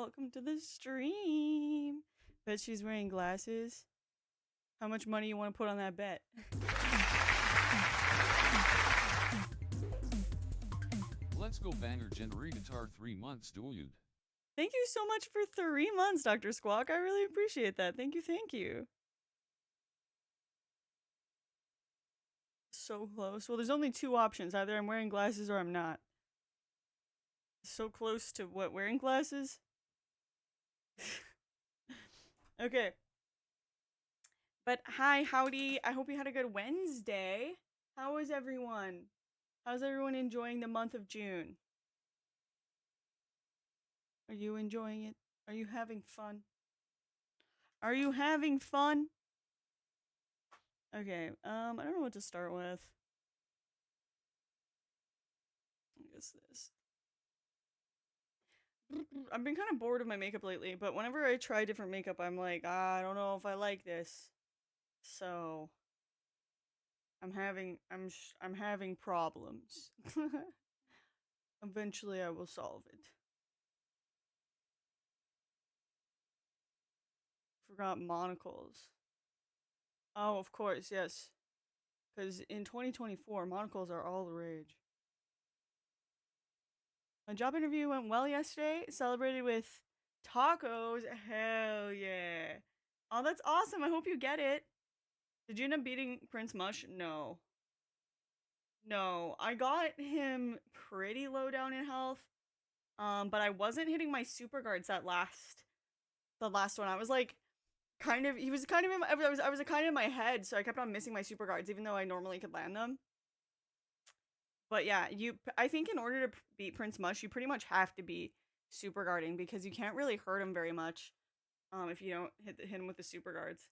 welcome to the stream. Bet she's wearing glasses. How much money you want to put on that bet? Let's go banger January guitar 3 months dude. Thank you so much for 3 months, Dr. Squawk. I really appreciate that. Thank you, thank you. So close. Well, there's only two options. Either I'm wearing glasses or I'm not. So close to what, wearing glasses? Okay. But hi, howdy. I hope you had a good Wednesday. How is everyone? How's everyone enjoying the month of June? Are you enjoying it? Are you having fun? Are you having fun? Okay, I don't know what to start with. I guess this. I've been kind of bored of my makeup lately, but whenever I try different makeup, I'm like, I don't know if I like this. So I'm having problems. Eventually I will solve it. Forgot monocles. Oh, of course, yes. Because in 2024, monocles are all the rage. My job interview went well yesterday. Celebrated with tacos. Hell yeah. Oh, that's awesome. I hope you get it. Did you end up beating Prince Mush? No. No. I got him pretty low down in health. But I wasn't hitting my super guards the last one. I was like he was kind of in my, I was kind of in my head, so I kept on missing my super guards even though I normally could land them. But yeah, I think in order to beat Prince Mush, you pretty much have to be super guarding because you can't really hurt him very much if you don't hit him with the super guards.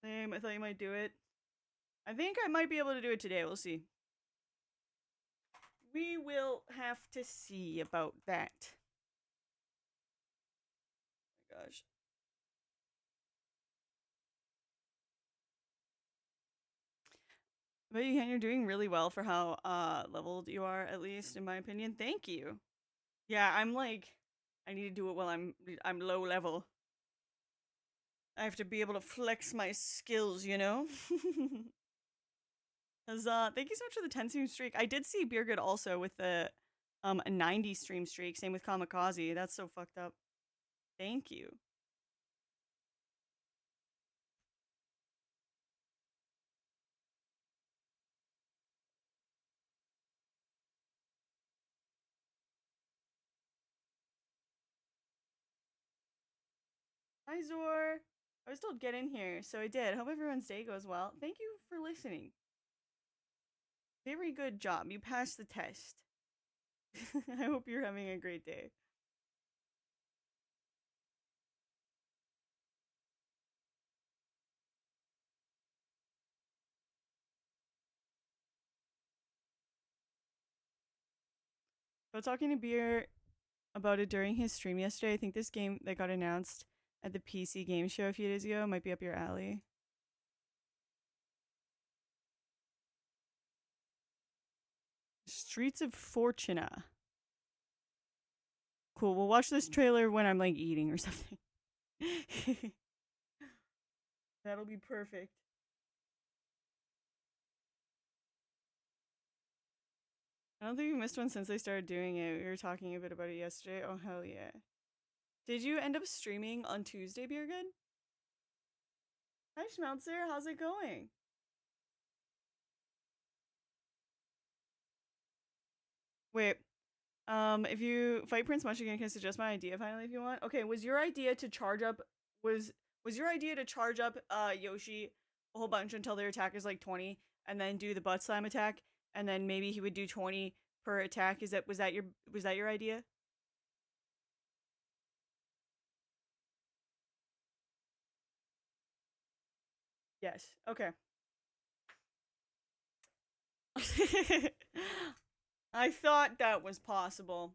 Same, I thought you might do it. I think I might be able to do it today. We'll see. We will have to see about that. Oh my gosh. But you're doing really well for how leveled you are, at least in my opinion. Thank you. Yeah, I'm like, I need to do it while I'm low level. I have to be able to flex my skills, you know? Cause thank you so much for the 10 stream streak. I did see Beergood also with the a 90 stream streak. Same with Kamikaze. That's so fucked up. Thank you. Hi Zor. I was told get in here, so I did. Hope everyone's day goes well. Thank you for listening. Very good job. You passed the test. I hope you're having a great day. I was talking to Beer about it during his stream yesterday. I think this game that got announced at the PC game show a few days ago might be up your alley. Streets of Fortuna. Cool. We'll watch this trailer when I'm like eating or something. That'll be perfect. I don't think we missed one since they started doing it. We were talking a bit about it yesterday. Oh, hell yeah. Did you end up streaming on Tuesday, Beergood? Hi, Schmelzer. How's it going? Wait. If you fight Prince Mush again, can I suggest my idea finally if you want? Okay, was your idea to charge up was your idea to charge up Yoshi a whole bunch until their attack is like 20 and then do the butt slam attack and then maybe he would do 20 per attack? Was that your idea? Yes. Okay. I thought that was possible.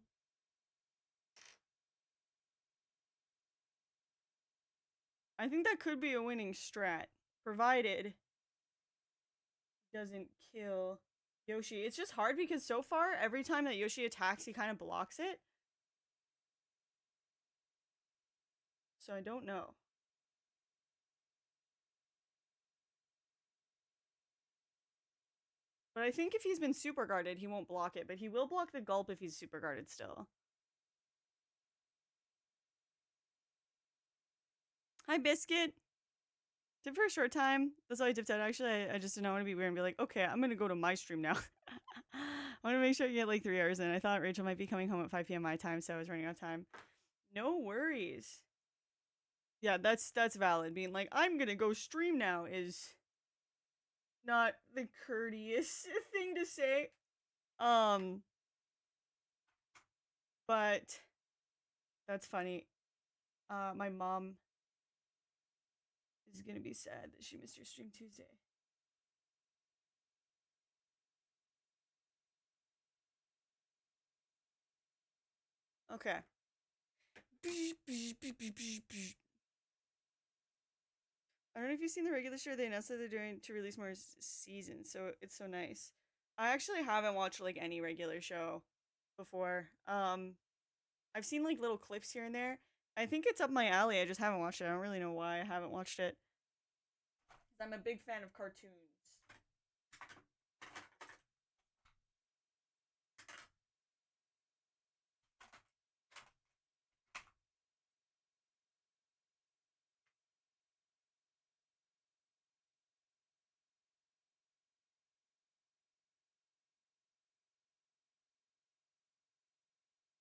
I think that could be a winning strat, provided doesn't kill Yoshi. It's just hard because so far, every time that Yoshi attacks, he kind of blocks it. So I don't know. But I think if he's been super guarded, he won't block it. But he will block the gulp if he's super guarded still. Hi, Biscuit. Did for a short time. That's why I dipped out. Actually, I just didn't want to be weird and be like, okay, I'm going to go to my stream now. I want to make sure you get like 3 hours in. I thought Rachel might be coming home at 5 p.m. my time, so I was running out of time. No worries. Yeah, that's valid. Being like, I'm going to go stream now is not the courteous thing to say. Um, but that's funny. My mom is gonna be sad that she missed your stream Tuesday. Okay. I don't know if you've seen the regular show. They announced that they're doing to release more seasons, so it's so nice. I actually haven't watched like any regular show before. I've seen like little clips here and there. I think it's up my alley. I just haven't watched it. I don't really know why I haven't watched it. I'm a big fan of cartoons.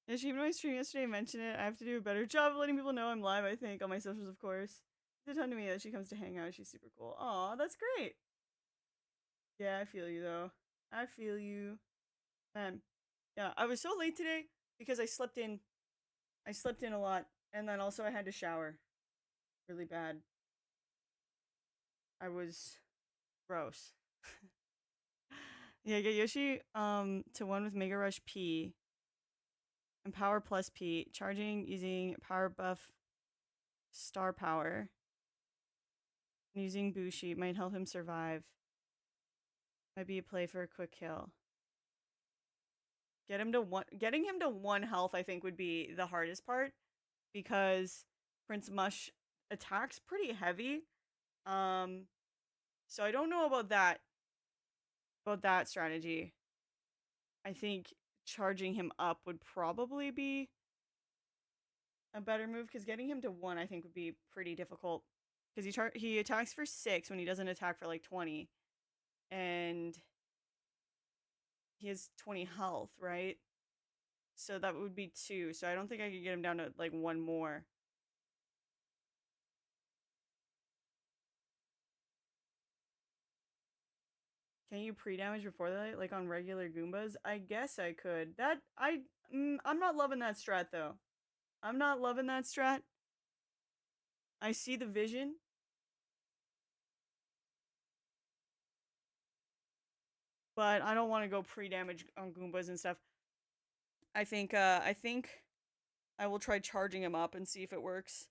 And she even my stream yesterday mentioned it. I have to do a better job of letting people know I'm live, I think, on my socials, of course. She did tell me that she comes to hang out. She's super cool. Aw, that's great. Yeah, I feel you, though. I feel you. Man, yeah, I was so late today because I slept in. I slept in a lot. And then also I had to shower really bad. I was gross. Yeah, get Yoshi to one with Mega Rush P and Power Plus P. Charging using Power Buff Star Power. Using Bushi might help him survive. Might be a play for a quick kill. Getting him to 1 health, I think, would be the hardest part because Prince Mush attacks pretty heavy. Um, so I don't know about that strategy. I think charging him up would probably be a better move because getting him to 1, I think, would be pretty difficult because he attacks for 6 when he doesn't attack for like 20, and he has 20 health, right? So that would be 2. So I don't think I could get him down to like 1 more. Can you pre-damage before that, like on regular Goombas? I guess I could. I'm not loving that strat though. I'm not loving that strat. I see the vision, but I don't want to go pre-damage on Goombas and stuff. I think I will try charging him up and see if it works.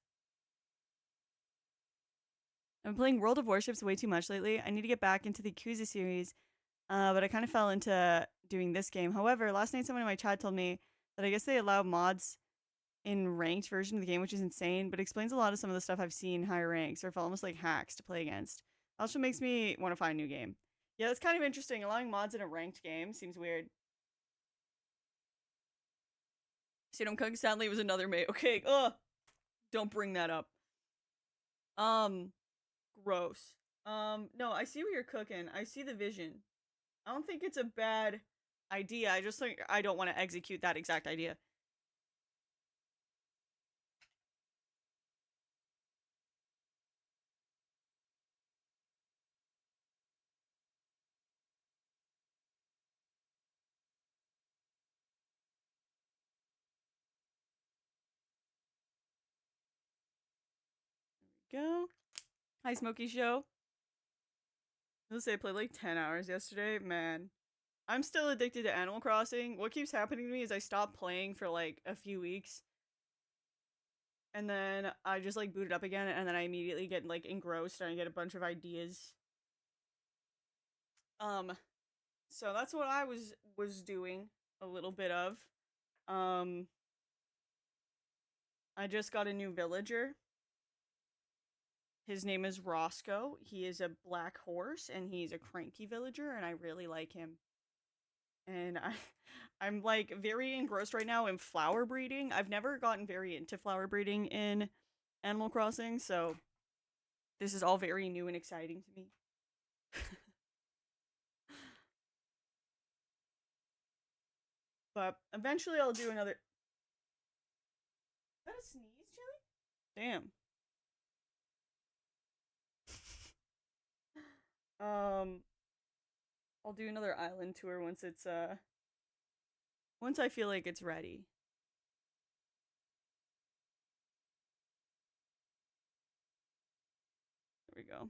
I'm playing World of Warships way too much lately. I need to get back into the Yakuza series, but I kind of fell into doing this game. However, last night someone in my chat told me that I guess they allow mods in ranked version of the game, which is insane, but explains a lot of some of the stuff I've seen in higher ranks, or felt almost like hacks to play against. Also makes me want to find a new game. Yeah, that's kind of interesting. Allowing mods in a ranked game seems weird. Sidom Kung sadly was another mate. Okay, don't bring that up. Um, gross. No, I see what you're cooking. I see the vision. I don't think it's a bad idea. I just think I don't want to execute that exact idea. Go. Hi, Smokey Show. I'll say I played like 10 hours yesterday. Man, I'm still addicted to Animal Crossing. What keeps happening to me is I stop playing for like a few weeks. And then I just like boot it up again, and then I immediately get like engrossed and I get a bunch of ideas. Um, so that's what I was doing a little bit of. Um, I just got a new villager. His name is Roscoe. He is a black horse and he's a cranky villager and I really like him. And I'm like very engrossed right now in flower breeding. I've never gotten very into flower breeding in Animal Crossing, so this is all very new and exciting to me. But eventually I'll do another. Is that a sneeze, Chili? Damn. um, I'll do another island tour once I feel like it's ready. There we go.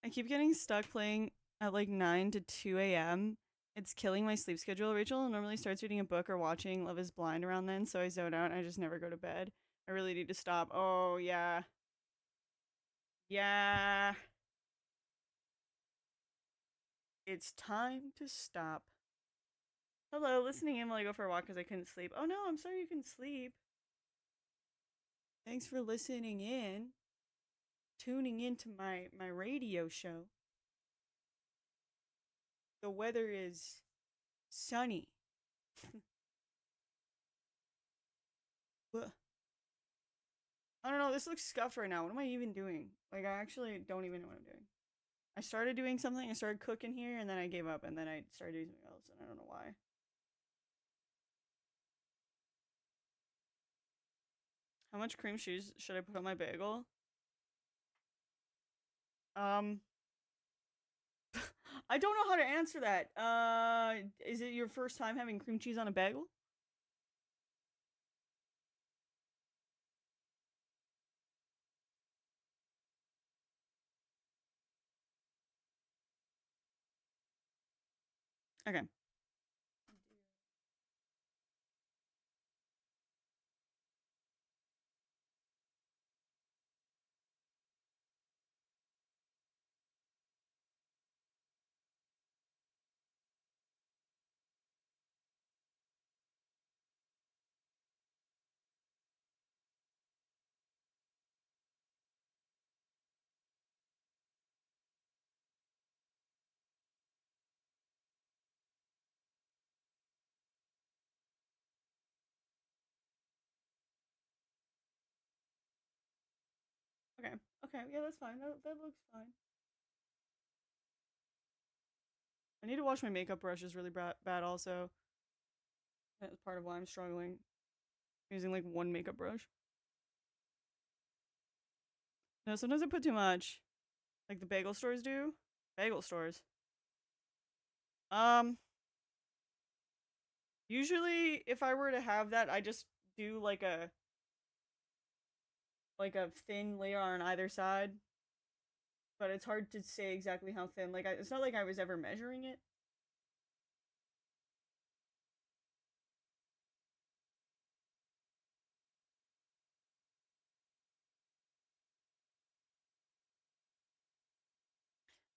I keep getting stuck playing at like 9 to 2 a.m. It's killing my sleep schedule. Rachel normally starts reading a book or watching Love is Blind around then, so I zone out and I just never go to bed. I really need to stop. Oh, yeah. Yeah. It's time to stop. Hello, listening in while I go for a walk because I couldn't sleep. Oh no, I'm sorry you couldn't sleep. Thanks for listening in, tuning into my radio show. The weather is sunny. I don't know, this looks scuffed right now. What am I even doing? Like, I actually don't even know what I'm doing. I started doing something, I started cooking here, and then I gave up, and then I started doing something else, and I don't know why. How much cream cheese should I put on my bagel? Um, I don't know how to answer that. Is it your first time having cream cheese on a bagel? Okay. Okay. Okay. Yeah, that's fine. That looks fine. I need to wash my makeup brushes really bad also. That's part of why I'm struggling. Using like one makeup brush. No, sometimes I put too much. Like the bagel stores do. Bagel stores. Um, usually if I were to have that, I just do like a thin layer on either side. But it's hard to say exactly how thin. Like it's not like I was ever measuring it.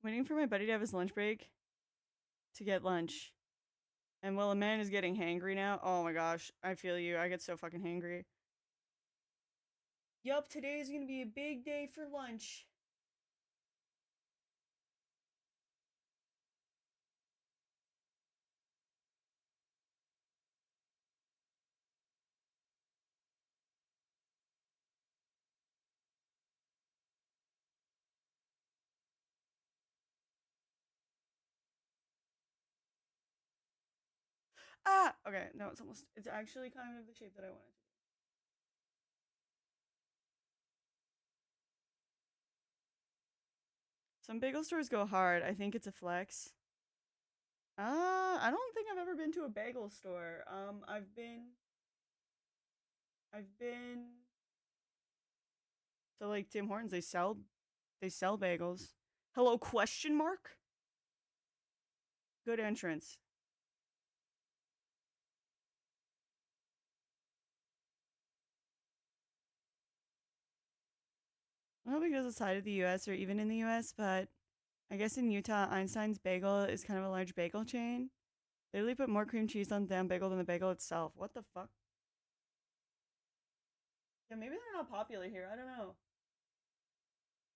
Waiting for my buddy to have his lunch break to get lunch. And while a man is getting hangry now, oh my gosh, I feel you. I get so fucking hangry. Yup, today is gonna be a big day for lunch. Ah! Okay, no, it's actually kind of the shape that I wanted to. Some bagel stores go hard. I think it's a flex. I don't think I've ever been to a bagel store. I've been to like Tim Hortons. They sell bagels. Hello, question mark? Good entrance. I don't know because it's side of the US or even in the US, but I guess in Utah, Einstein's Bagel is kind of a large bagel chain. They literally put more cream cheese on the damn bagel than the bagel itself. What the fuck? Yeah, maybe they're not popular here. I don't know.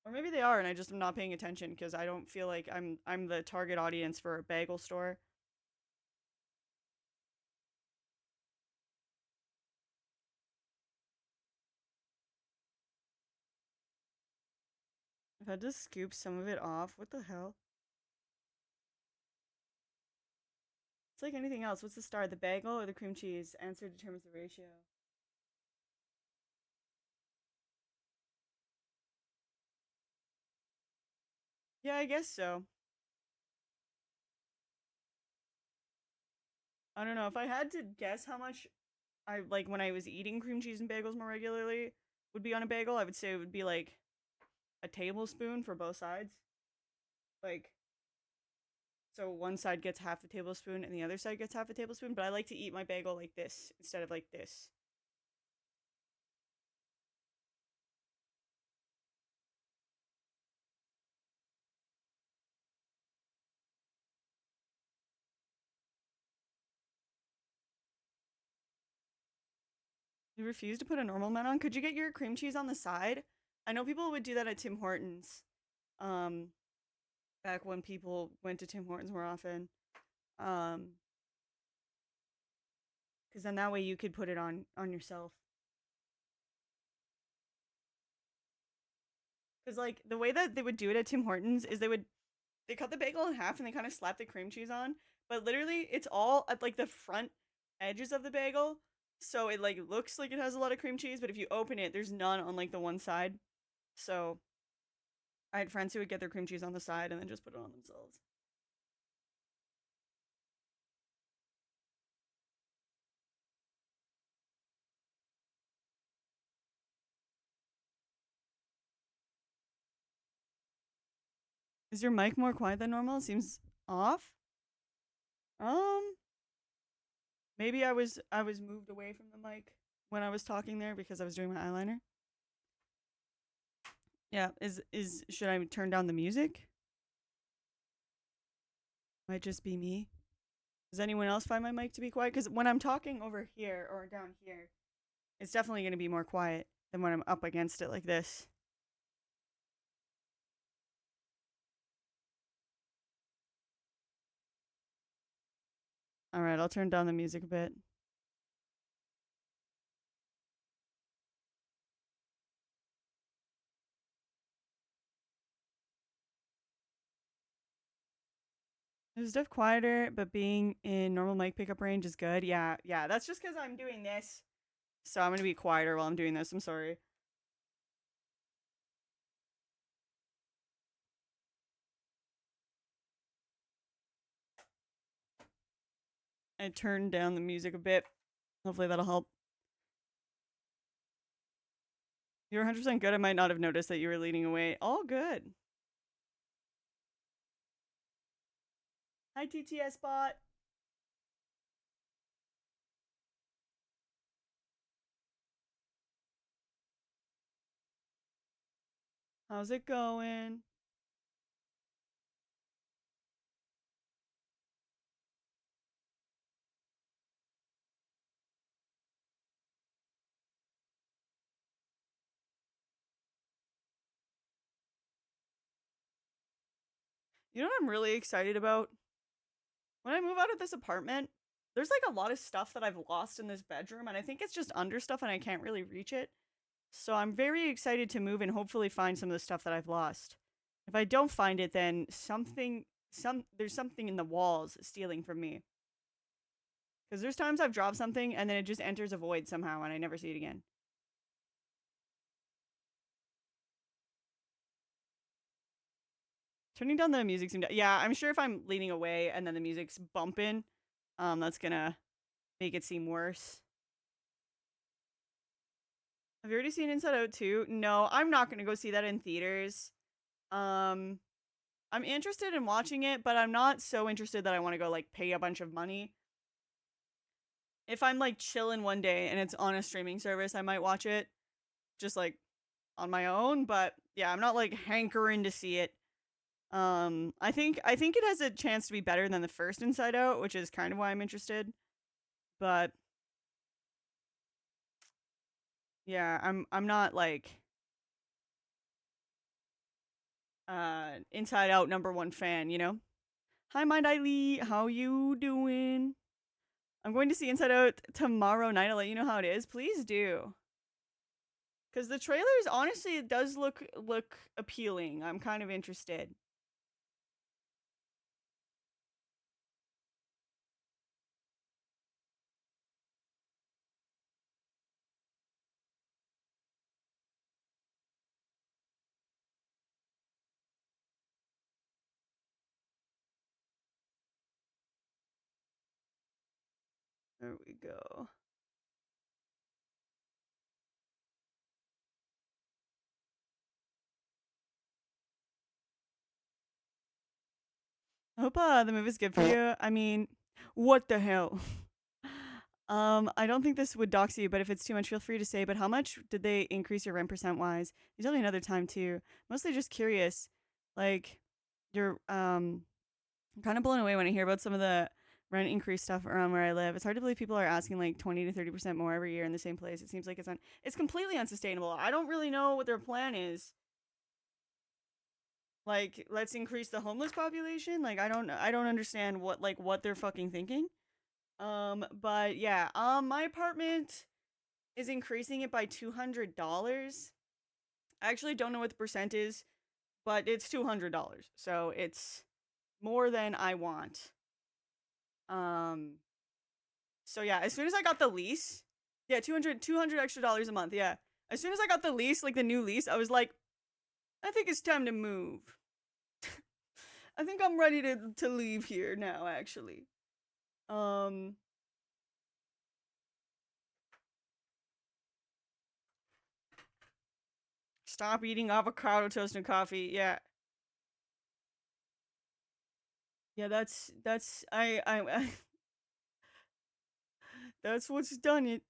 Or maybe they are, and I just am not paying attention because I don't feel like I'm the target audience for a bagel store. I've had to scoop some of it off. What the hell? It's like anything else. What's the star? The bagel or the cream cheese? Answer determines the ratio. Yeah, I guess so. I don't know. If I had to guess how much I like when I was eating cream cheese and bagels more regularly would be on a bagel, I would say it would be like a tablespoon for both sides. Like, so one side gets half a tablespoon and the other side gets half a tablespoon, but I like to eat my bagel like this instead of like this. You refuse to put a normal amount on? Could you get your cream cheese on the side? I know people would do that at Tim Hortons. Um, back when people went to Tim Hortons more often. Um, because then that way you could put it on yourself. Because like the way that they would do it at Tim Hortons is they cut the bagel in half and they kind of slap the cream cheese on, but literally it's all at like the front edges of the bagel, so it like looks like it has a lot of cream cheese, but if you open it, there's none on like the one side. So I had friends who would get their cream cheese on the side and then just put it on themselves. Is your mic more quiet than normal? It seems off. Um, maybe I was moved away from the mic when I was talking there because I was doing my eyeliner. Yeah, is should I turn down the music? Might just be me. Does anyone else find my mic to be quiet? Because when I'm talking over here or down here, it's definitely going to be more quiet than when I'm up against it like this. All right, I'll turn down the music a bit. It was def quieter, but being in normal mic pickup range is good. Yeah, yeah. That's just because I'm doing this, so I'm gonna be quieter while I'm doing this. I'm sorry. I turned down the music a bit. Hopefully that'll help. You're 100% good. I might not have noticed that you were leading away. All good. Hi, TTS bot. How's it going? You know what I'm really excited about? When I move out of this apartment, there's like a lot of stuff that I've lost in this bedroom, and I think it's just under stuff and I can't really reach it. So I'm very excited to move and hopefully find some of the stuff that I've lost. If I don't find it, then there's something in the walls stealing from me. Because there's times I've dropped something and then it just enters a void somehow and I never see it again. Turning down the music seemed yeah, I'm sure if I'm leaning away and then the music's bumping, that's gonna make it seem worse. Have you already seen Inside Out 2? No, I'm not gonna go see that in theaters. Um, I'm interested in watching it, but I'm not so interested that I want to go like pay a bunch of money. If I'm like chilling one day and it's on a streaming service, I might watch it just like on my own. But yeah, I'm not like hankering to see it. I think it has a chance to be better than the first Inside Out, which is kind of why I'm interested. But yeah, I'm not like Inside Out number one fan, you know? Hi Mind Eileen, how you doing? I'm going to see Inside Out tomorrow night. I'll let you know how it is. Please do. Cause the trailers, honestly, it does look appealing. I'm kind of interested. There we go. I hope the movie's good for you. I mean, what the hell? I don't think this would dox you, but if it's too much, feel free to say. But how much did they increase your rent percent wise? You tell me another time too. Mostly just curious. Like, you're I'm kind of blown away when I hear about some of the rent increase stuff around where I live. It's hard to believe people are asking like 20 to 30% more every year in the same place. It seems like it's completely unsustainable. I don't really know what their plan is. Like, let's increase the homeless population. Like, I don't understand what they're fucking thinking. But yeah, my apartment is increasing it by $200. I actually don't know what the percent is, but it's $200. So it's more than I want. Um, so yeah, as soon as I got the lease, yeah, 200 extra dollars a month. Yeah. As soon as I got the lease, like the new lease, I was like, I think it's time to move. I think I'm ready to leave here now, actually. Um, Stop eating avocado toast and coffee. Yeah. Yeah, that's I that's what's done it.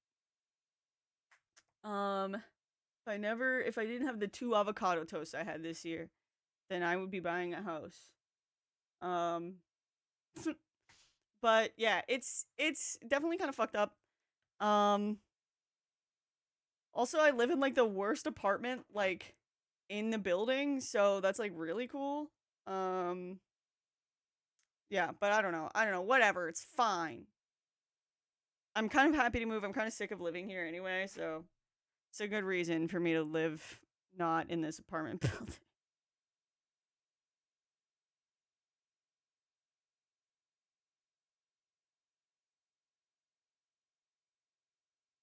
If I didn't have the two avocado toasts I had this year, then I would be buying a house. Um, but yeah, it's definitely kind of fucked up. Um, Also, I live in like the worst apartment like in the building, so that's like really cool. Um, yeah, but I don't know. I don't know. Whatever. It's fine. I'm kind of happy to move. I'm kind of sick of living here anyway, so it's a good reason for me to live not in this apartment building.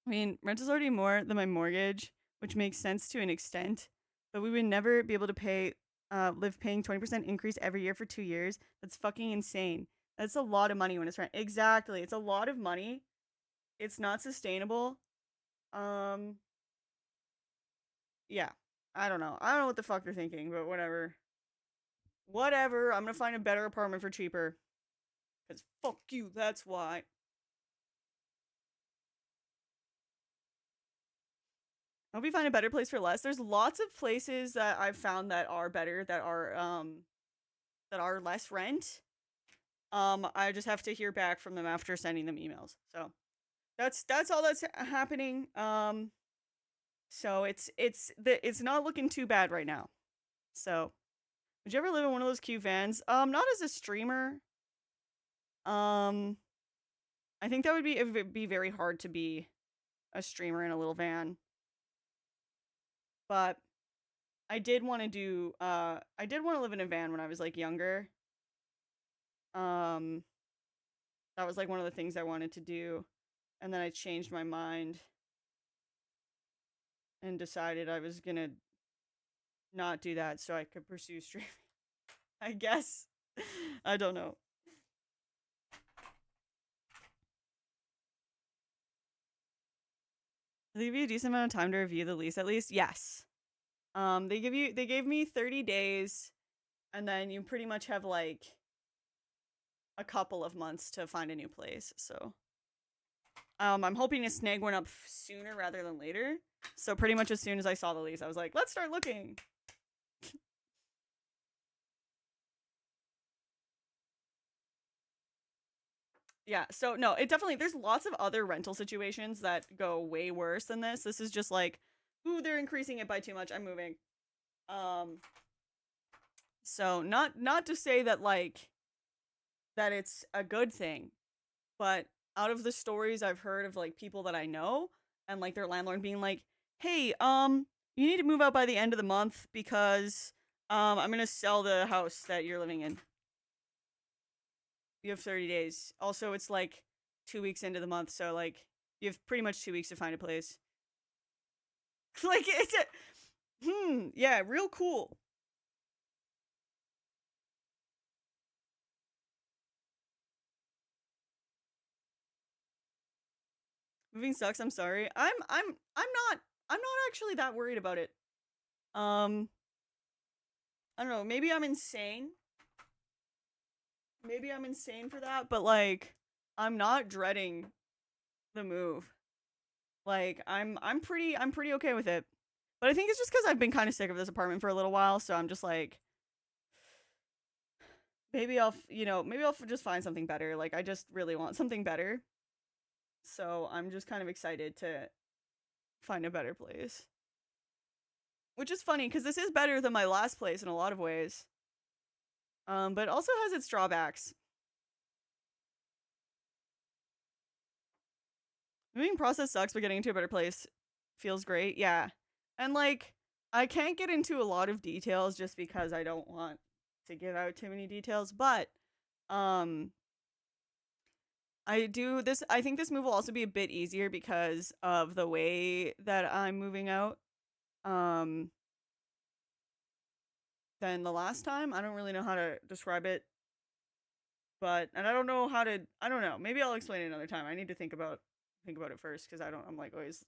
I mean, rent is already more than my mortgage, which makes sense to an extent, but we would never be able to live paying 20% increase every year for 2 years. That's fucking insane. That's a lot of money when it's rent. Exactly. It's a lot of money. It's not sustainable. Um, yeah. I don't know. I don't know what the fuck they're thinking, but whatever. Whatever. I'm gonna find a better apartment for cheaper. Cause fuck you, that's why. I hope you find a better place for less. There's lots of places that I've found that are better, that are less rent. I just have to hear back from them after sending them emails. So that's all that's happening. So it's not looking too bad right now. So would you ever live in one of those Q vans? Not as a streamer. Um, I think that would be very hard to be a streamer in a little van. But I did want to live in a van when I was like younger. Um, that was like one of the things I wanted to do, and then I changed my mind and decided I was gonna not do that so I could pursue streaming. I guess. I don't know. They give you a decent amount of time to review the lease at least? Yes. They gave me 30 days, and then you pretty much have like a couple of months to find a new place. So I'm hoping to snag one up sooner rather than later. So pretty much as soon as I saw the lease, I was like, let's start looking. Yeah, so no, it definitely there's lots of other rental situations that go way worse than this. This is just like, ooh, they're increasing it by too much. I'm moving. Um, so not to say that like that it's a good thing, but out of the stories I've heard of like people that I know and like their landlord being like, "Hey, you need to move out by the end of the month because I'm going to sell the house that you're living in. You have 30 days. Also, it's like 2 weeks into the month, so like you have pretty much 2 weeks to find a place." Like it's a yeah, real cool. Moving sucks. I'm sorry. I'm not actually that worried about it. Um I don't know, maybe I'm insane. Maybe I'm insane for that, but like I'm not dreading the move. Like I'm pretty okay with it. But I think it's just cuz I've been kind of sick of this apartment for a little while, so I'm just like maybe maybe I'll just find something better. Like I just really want something better. So I'm just kind of excited to find a better place. Which is funny cuz this is better than my last place in a lot of ways. But it also has its drawbacks. Moving process sucks, but getting into a better place feels great. Yeah. And like I can't get into a lot of details just because I don't want to give out too many details, but um I think this move will also be a bit easier because of the way that I'm moving out um than the last time. I don't really know how to describe it, but and I don't know. Maybe I'll explain it another time. I need to think about it first cuz I'm like always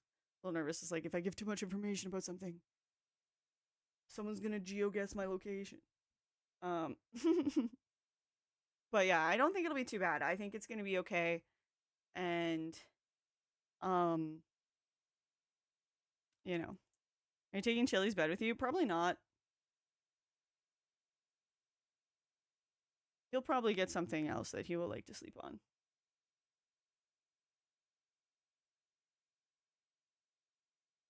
a little nervous. It's like if I give too much information about something, someone's going to geoguess my location. Um but yeah, I don't think it'll be too bad. I think it's going to be okay and um you know, are you taking Chili's bed with you? Probably not. He'll probably get something else that he will like to sleep on.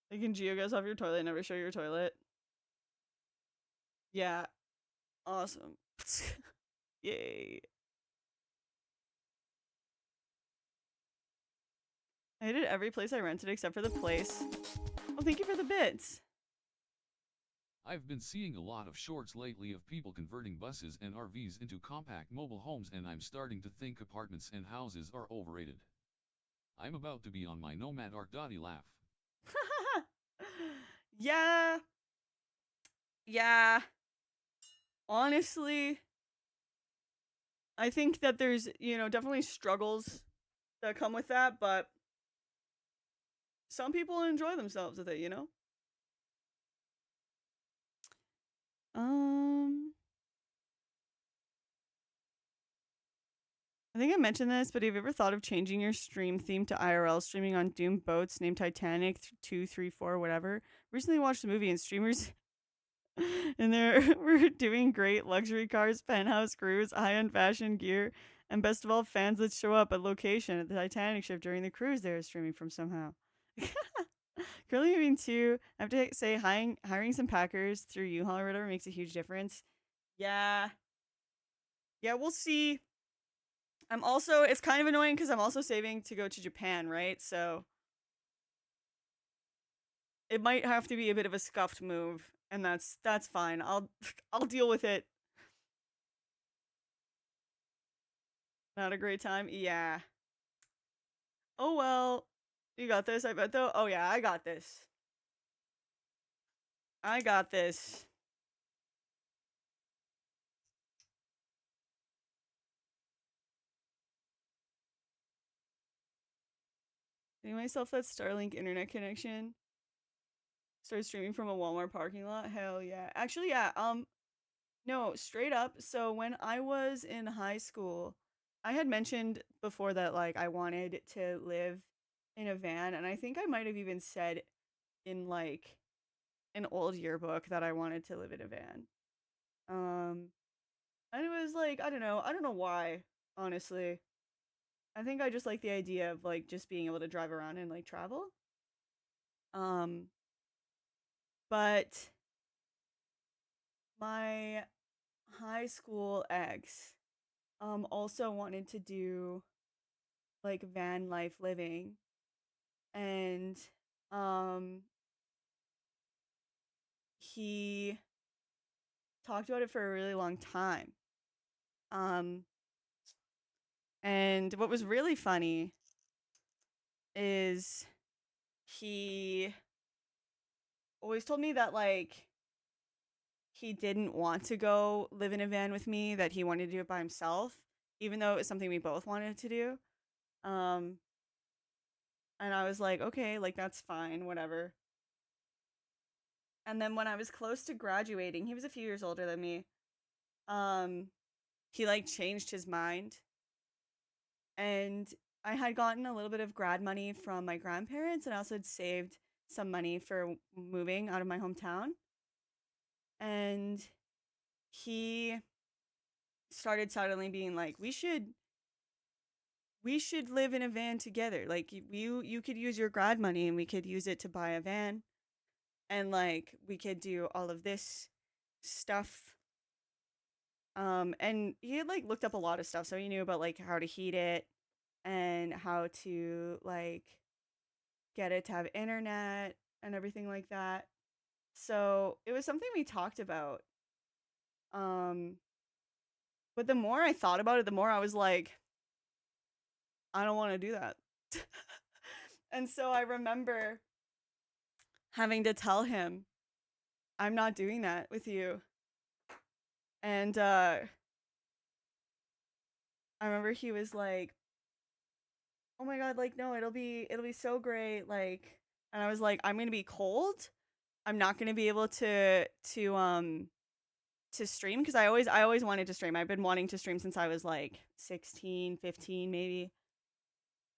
You can geoguess off your toilet and never show your toilet. Yeah, awesome. Yay. I hated every place I rented except for the place. Well, thank you for the bits. I've been seeing a lot of shorts lately of people converting buses and RVs into compact mobile homes, and I'm starting to think apartments and houses are overrated. I'm about to be on my nomad arc. Laugh. Yeah, yeah. Honestly, I think that there's, definitely struggles that come with that, but some people enjoy themselves with it. Um, I think I mentioned this, but have you ever thought of changing your stream theme to IRL streaming on doomed boats named Titanic 2, 3, 4, whatever? Recently watched a movie and streamers in there were doing great luxury cars, penthouse cruise, high-end fashion gear, and best of all, fans that show up at location at the Titanic ship during the cruise they are streaming from somehow. Currently moving too. I have to say, hiring some packers through U-Haul or whatever makes a huge difference. Yeah, yeah, we'll see. It's kind of annoying because I'm also saving to go to Japan, right? So it might have to be a bit of a scuffed move, and that's fine. I'll deal with it. Not a great time. Yeah. Oh well. You got this, I bet though. Oh yeah, I got this. I got this. Getting myself that Starlink internet connection. Start streaming from a Walmart parking lot. Hell yeah. Actually, yeah. No, straight up. So when I was in high school, I had mentioned before that like I wanted to live in a van, and I think I might have even said in like an old yearbook that I wanted to live in a van. Um, and it was like I don't know why, honestly. I think I just like the idea of like just being able to drive around and like travel. Um, but my high school ex also wanted to do like van life living, and um he talked about it for a really long time. Um and what was really funny is he always told me that like he didn't want to go live in a van with me, that he wanted to do it by himself, even though it was something we both wanted to do. Um and I was like, okay, like that's fine, whatever. And then when I was close to graduating, he was a few years older than me. Um he like changed his mind, and I had gotten a little bit of grad money from my grandparents, and I also had saved some money for moving out of my hometown. And he started suddenly being like, we should live in a van together. Like you could use your grad money and we could use it to buy a van, and like we could do all of this stuff. And he had like looked up a lot of stuff, so he knew about like how to heat it and how to like get it to have internet and everything like that. So it was something we talked about. Um, but the more I thought about it, the more I was like, I don't want to do that. And so I remember having to tell him, I'm not doing that with you. And I remember he was like, "Oh my god, like no, it'll be so great." Like, and I was like, "I'm going to be cold. I'm not going to be able to stream because I always wanted to stream. I've been wanting to stream since I was like 16, 15 maybe.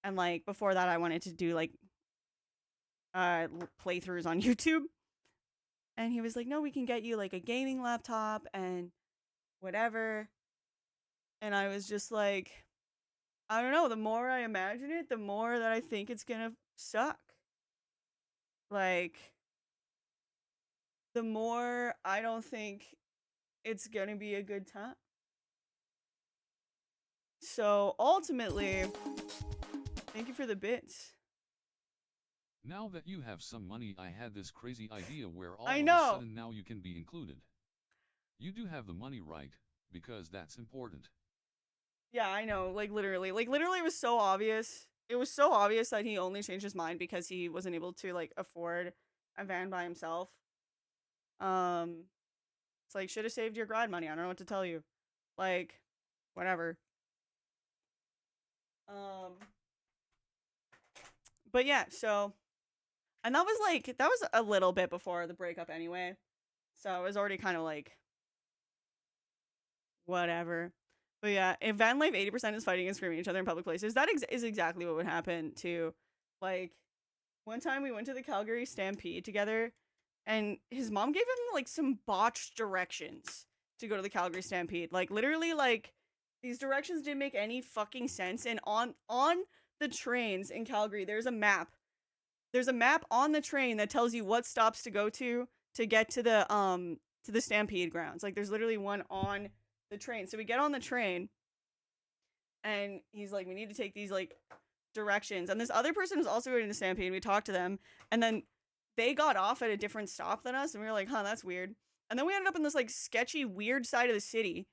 And like before that I wanted to do like playthroughs on YouTube." And he was like, "No, we can get you like a gaming laptop and whatever." And I was just like, I don't know, the more I imagine it, the more that I think it's going to suck. Like the more I don't think it's going to be a good time. So ultimately, thank you for the bits. Now that you have some money, I had this crazy idea where I all of a know. sudden now you can be included. You do have the money, right? Because that's important. Yeah, I know. Like literally, it was so obvious. It was so obvious that he only changed his mind because he wasn't able to like afford a van by himself. Um, it's like should have saved your grad money. I don't know what to tell you. Like, whatever. Um, but yeah. So, and that was a little bit before the breakup anyway. So I was already kind of like whatever. But yeah, if van life 80% is fighting and screaming at each other in public places, that is exactly what would happen to like one time we went to the Calgary Stampede together, and his mom gave him like some botched directions to go to the Calgary Stampede. Like literally, like these directions didn't make any fucking sense. And on the trains in Calgary, there's a map. There's a map on the train that tells you what stops to go to get to the Stampede grounds. Like there's literally one on the train. So we get on the train, and he's like, we need to take these like directions. And this other person was also going to the Stampede. We talked to them, and then they got off at a different stop than us, and we were like, huh, that's weird. And then we ended up in this like sketchy, weird side of the city,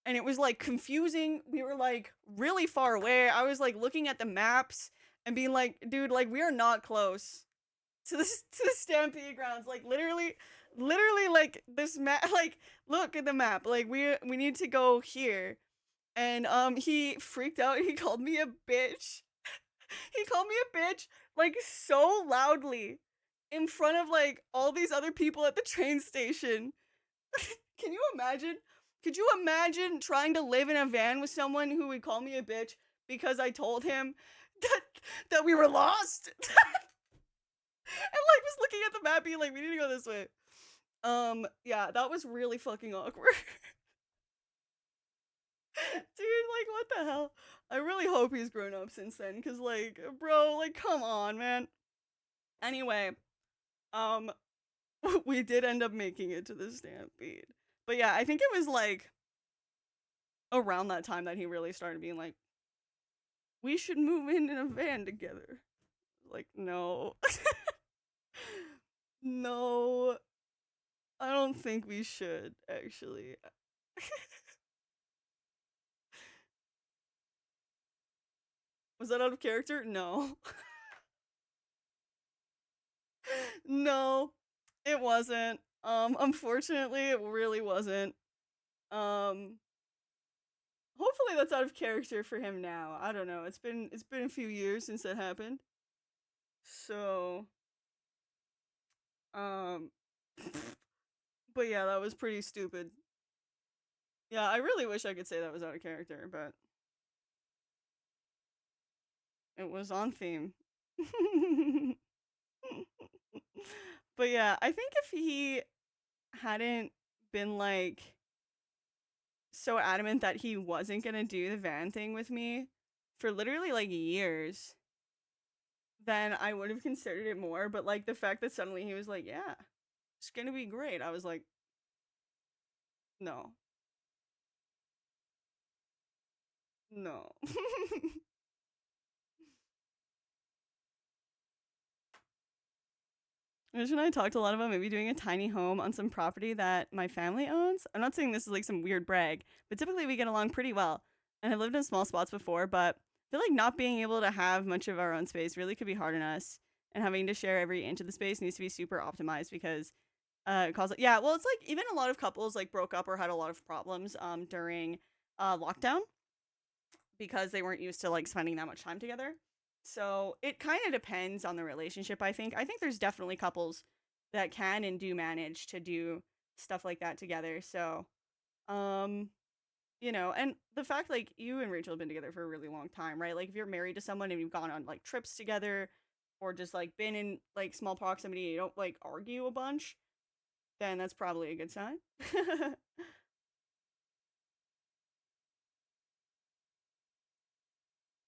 and it was like confusing. We were like really far away. I was like looking at the maps and being like, dude, like we are not close to the Stampede grounds. Like literally, like this map. Like look at the map. Like we need to go here. And he freaked out. He called me a bitch. He called me a bitch like so loudly in front of like all these other people at the train station. Can you imagine? Could you imagine trying to live in a van with someone who would call me a bitch because I told him that that we were lost? And like was looking at the map being like, we need to go this way. Yeah, that was really fucking awkward. Dude, like what the hell? I really hope he's grown up since then, cause like, bro, like, come on, man. Anyway, um, we did end up making it to the stampede, but yeah, I think it was like around that time that he really started being like, we should move in a van together. Like, no, no, I don't think we should actually. Was that out of character? No. No, it wasn't. Unfortunately, it really wasn't. Um, hopefully that's out of character for him now. I don't know. It's been a few years since that happened. So, um, but yeah, that was pretty stupid. Yeah, I really wish I could say that was out of character, but it was on theme. But yeah, I think if he hadn't been like so adamant that he wasn't gonna do the van thing with me for literally like years, then I would have considered it more. But like the fact that suddenly he was like, "Yeah, it's gonna be great," I was like, "No, no." Rich and I talked a lot about maybe doing a tiny home on some property that my family owns. I'm not saying this is like some weird brag, but typically we get along pretty well. And I've lived in small spots before, but I feel like not being able to have much of our own space really could be hard on us. And having to share every inch of the space needs to be super optimized because it causes, yeah, well, it's like even a lot of couples like broke up or had a lot of problems during lockdown because they weren't used to like spending that much time together. So it kind of depends on the relationship, I think. I think there's definitely couples that can and do manage to do stuff like that together. So, um, and the fact like you and Rachel have been together for a really long time, right? Like if you're married to someone and you've gone on like trips together or just like been in like small proximity and you don't like argue a bunch, then that's probably a good sign.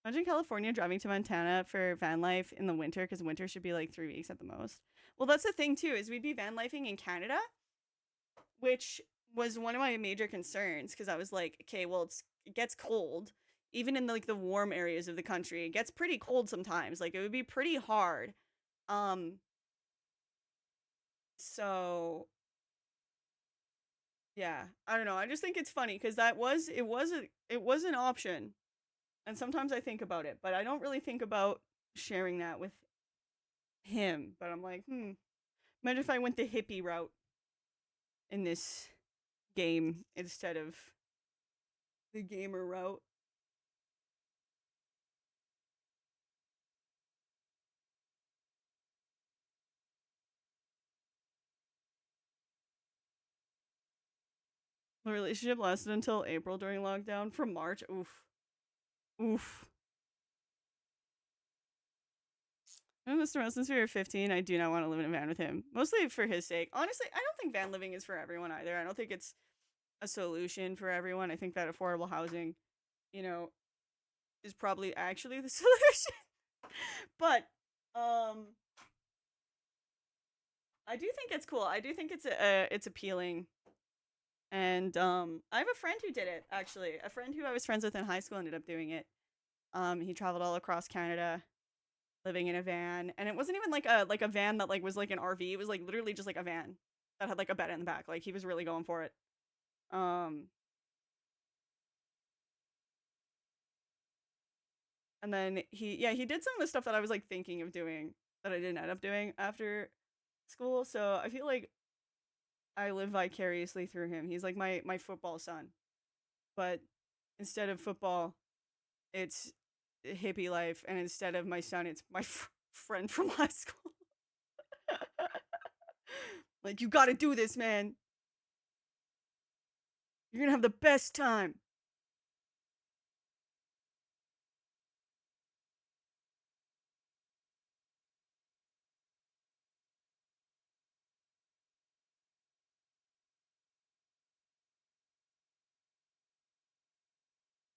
Imagine California driving to Montana for van life in the winter because winter should be like 3 weeks at the most. Well, that's the thing too is we'd be van lifing in Canada, which was one of my major concerns because I was like, okay, well it gets cold even in like the warm areas of the country. It gets pretty cold sometimes. Like it would be pretty hard. Um, so yeah, I don't know. I just think it's funny because it was an option, and sometimes I think about it, but I don't really think about sharing that with him. But I'm like, imagine if I went the hippie route in this game instead of the gamer route. The relationship lasted until April during lockdown. From March, oof, oof. Mr. Mo, since we were 15, I do not want to live in a van with him. Mostly for his sake. Honestly, I don't think van living is for everyone either. I don't think it's a solution for everyone. I think that affordable housing, you know, is probably actually the solution. But um I do think it's cool. I do think it's appealing. And I have a friend who did it actually. A friend who I was friends with in high school ended up doing it. He traveled all across Canada living in a van, and it wasn't even like a van that like was like an RV. It was like literally just like a van that had like a bed in the back. Like he was really going for it. Um and then he did some of the stuff that I was like thinking of doing that I didn't end up doing after school. So I feel like I live vicariously through him. He's like my football son. But instead of football, it's hippie life, and instead of my son, it's my friend from high school. Like, you gotta do this, man. You're gonna have the best time.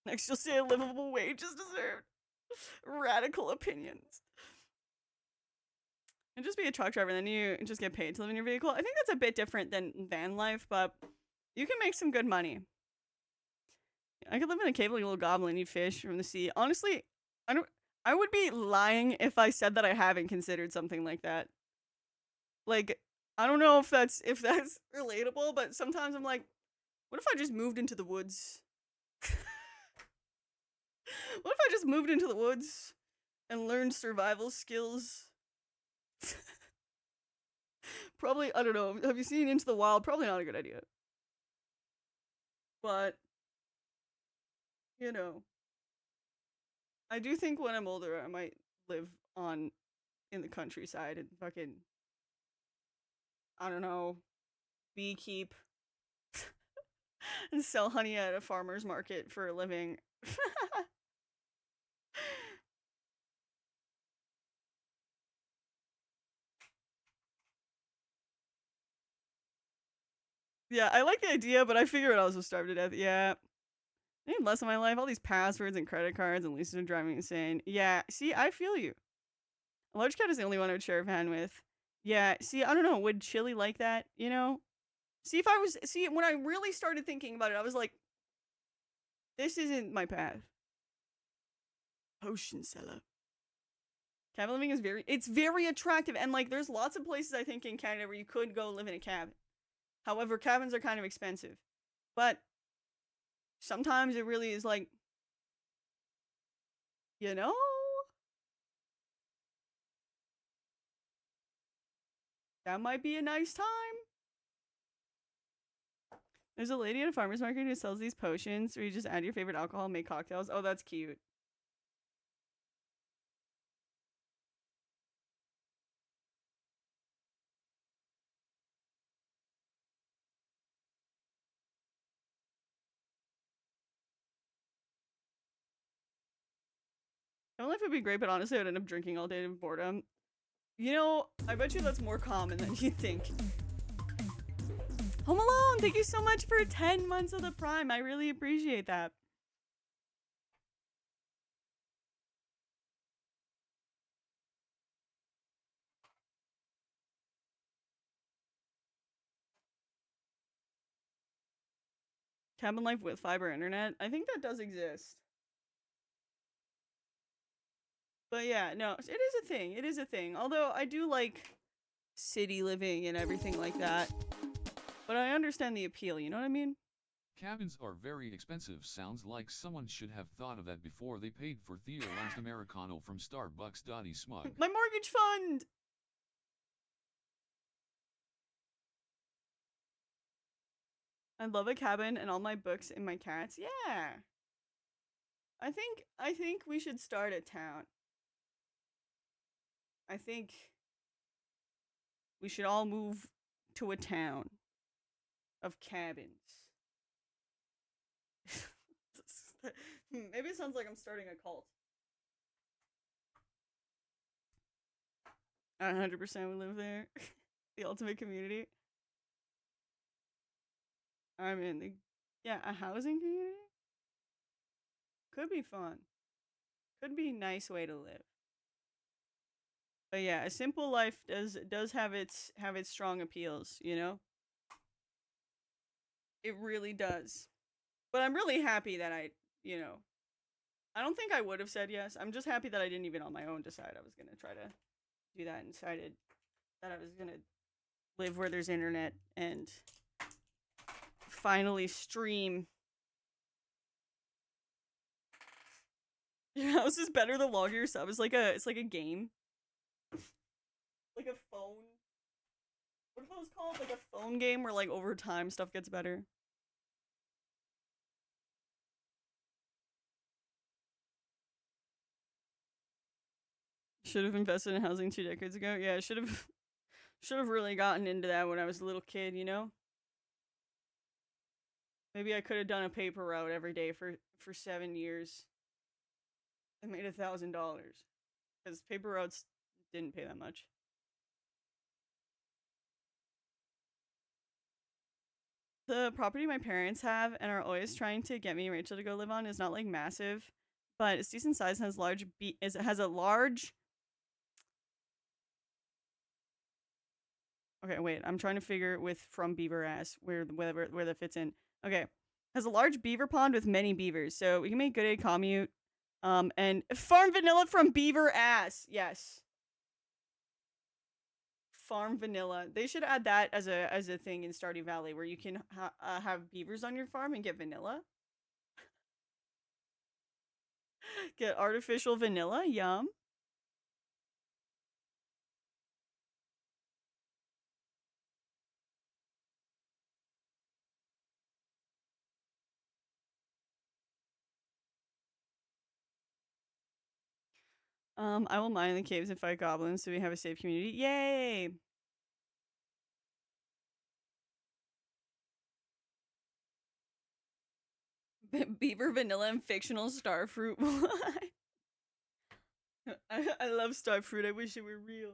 Next, you'll say a livable wage is deserved. Radical opinions. And just be a truck driver, and then you just get paid to live in your vehicle. I think that's a bit different than van life, but you can make some good money. I could live in a cave like a little goblin, eat fish from the sea. Honestly, I don't. I would be lying if I said that I haven't considered something like that. Like, I don't know if that's relatable, but sometimes I'm like, what if I just moved into the woods? What if I just moved into the woods and learned survival skills? Probably, I don't know. Have you seen Into the Wild? Probably not a good idea. But, you know, I do think when I'm older, I might live on in the countryside and fucking, I don't know, beekeep and sell honey at a farmer's market for a living. Yeah, I like the idea, but I figured I was just starve to death. Yeah. I need less of my life. All these passwords and credit cards and leases are driving me insane. Yeah, see, I feel you. A large cat is the only one I would share a van with. Yeah, see, I don't know. Would Chili like that? You know? See, if I was, see, when I really started thinking about it, I was like, this isn't my path. Potion seller. Cabin living is it's very attractive. And like, there's lots of places I think in Canada where you could go live in a cabin. However, cabins are kind of expensive. But sometimes it really is like, you know? That might be a nice time. There's a lady at a farmer's market who sells these potions where you just add your favorite alcohol and make cocktails. Oh, that's cute. My life would be great, but honestly, I would end up drinking all day of boredom. You know, I bet you that's more common than you think. Home Alone, thank you so much for 10 months of the Prime. I really appreciate that. Cabin life with fiber internet. I think that does exist. But yeah, no, it is a thing. It is a thing. Although I do like city living and everything like that. But I understand the appeal, you know what I mean? Cabins are very expensive. Sounds like someone should have thought of that before they paid for Theo last Americano from Starbucks. Smug. My mortgage fund! I love a cabin and all my books and my cats. Yeah. I think we should start a town. I think we should all move to a town of cabins. Maybe it sounds like I'm starting a cult. I 100% would live there. The ultimate community. I'm in the yeah, a housing community could be fun. Could be a nice way to live. But yeah, a simple life does have its strong appeals, you know? It really does. But I'm really happy that you know, I don't think I would have said yes. I'm just happy that I didn't even on my own decide I was going to try to do that and decided that I was going to live where there's internet and finally stream. Your house is better than log yourself. It's like a game. Like a phone. What are those called? Like a phone game where like over time stuff gets better. Should have invested in housing 2 decades ago. Yeah, should have really gotten into that when I was a little kid, you know? Maybe I could have done a paper route every day for 7 years and made $1,000. Because paper routes didn't pay that much. The property my parents have and are always trying to get me and Rachel to go live on is not like massive, but it's decent size and has a large. Okay, wait. I'm trying to figure with from beaver ass where that fits in. Okay, has a large beaver pond with many beavers, so we can make good a commute. And farm vanilla from beaver ass. Yes, farm vanilla. They should add that as a thing in Stardew Valley where you can have beavers on your farm and get vanilla. Get artificial vanilla. Yum. I will mine in the caves and fight goblins so we have a safe community. Yay! Beaver vanilla and fictional starfruit. I love starfruit. I wish it were real.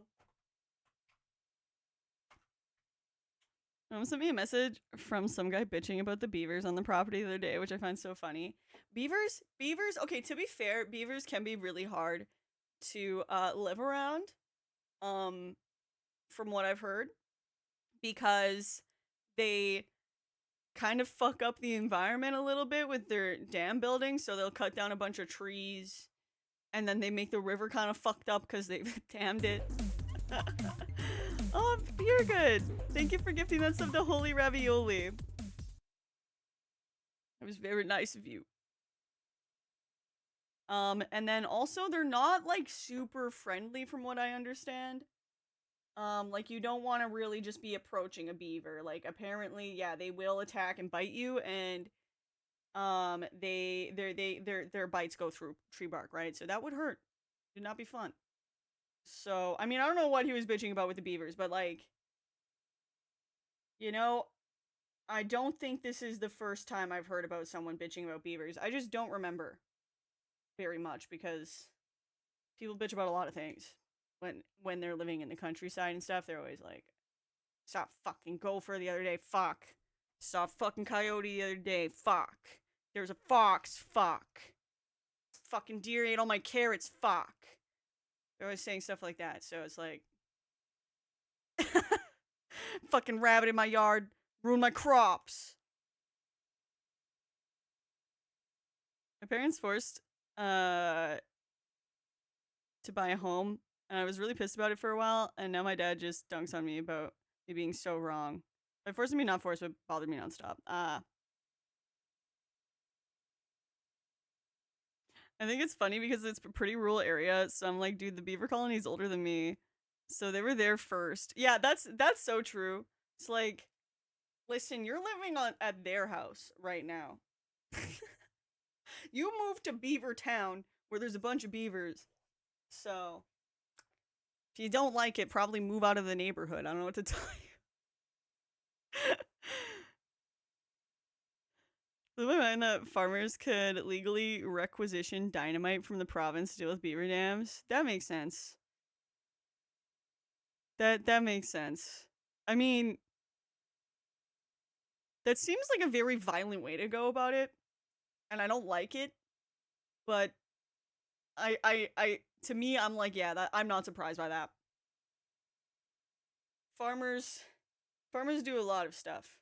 Sent me a message from some guy bitching about the beavers on the property the other day, which I find so funny. Beavers. Okay, to be fair, beavers can be really hard to live around. Um, from what I've heard, because they kind of fuck up the environment a little bit with their dam building. So they'll cut down a bunch of trees, and then they make the river kind of fucked up because they've dammed it. Oh, you're good. Thank you for gifting that sub to Holy Ravioli. It was very nice of you. And then also they're not like super friendly from what I understand. Like you don't want to really just be approaching a beaver. Like apparently, yeah, they will attack and bite you, and their bites go through tree bark, right? So that would hurt. Would not be fun. So I mean, I don't know what he was bitching about with the beavers, but like, you know, I don't think this is the first time I've heard about someone bitching about beavers. I just don't remember very much because people bitch about a lot of things when they're living in the countryside and stuff. They're always like, "Saw fucking gopher the other day. Fuck. Saw fucking coyote the other day. Fuck. There's a fox. Fuck. Fucking deer ate all my carrots. Fuck." They're always saying stuff like that. So it's like, fucking rabbit in my yard ruined my crops. My parents forced to buy a home, and I was really pissed about it for a while. And now my dad just dunks on me about me being so wrong. By forcing me, not forced, but bothered me nonstop. I think it's funny because it's a pretty rural area. So I'm like, dude, the beaver colony's older than me, so they were there first. Yeah, that's so true. It's like, listen, you're living on at their house right now. You moved to Beaver Town where there's a bunch of beavers. So if you don't like it, probably move out of the neighborhood. I don't know what to tell you. Blew my mind that farmers could legally requisition dynamite from the province to deal with beaver dams. That makes sense. That makes sense. I mean, that seems like a very violent way to go about it, and I don't like it. But to me, I'm like, yeah, that I'm not surprised by that. Farmers, farmers do a lot of stuff.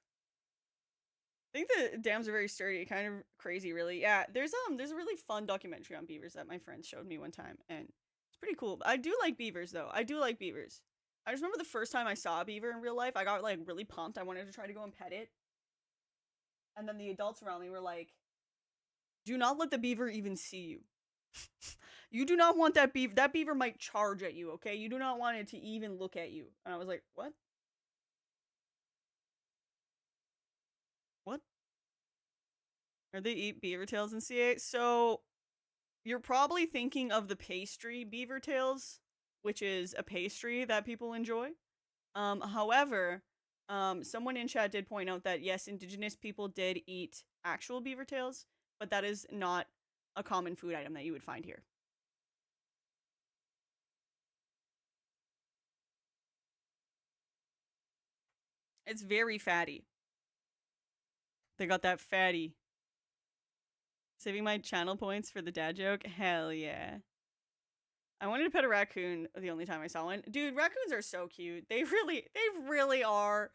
I think the dams are very sturdy, kind of crazy, really. Yeah, there's a really fun documentary on beavers that my friend showed me one time, and it's pretty cool. I do like beavers, though. I do like beavers. I just remember the first time I saw a beaver in real life, I got like really pumped. I wanted to try to go and pet it, and then the adults around me were like, "Do not let the beaver even see you. You do not want that beaver. That beaver might charge at you. Okay, you do not want it to even look at you." And I was like, "What? What? Are they eat beaver tails in CA?" So you're probably thinking of the pastry beaver tails, which is a pastry that people enjoy. However, someone in chat did point out that yes, indigenous people did eat actual beaver tails, but that is not a common food item that you would find here. It's very fatty. They got that fatty. Saving my channel points for the dad joke? Hell yeah. I wanted to pet a raccoon the only time I saw one. Dude, raccoons are so cute. They really are.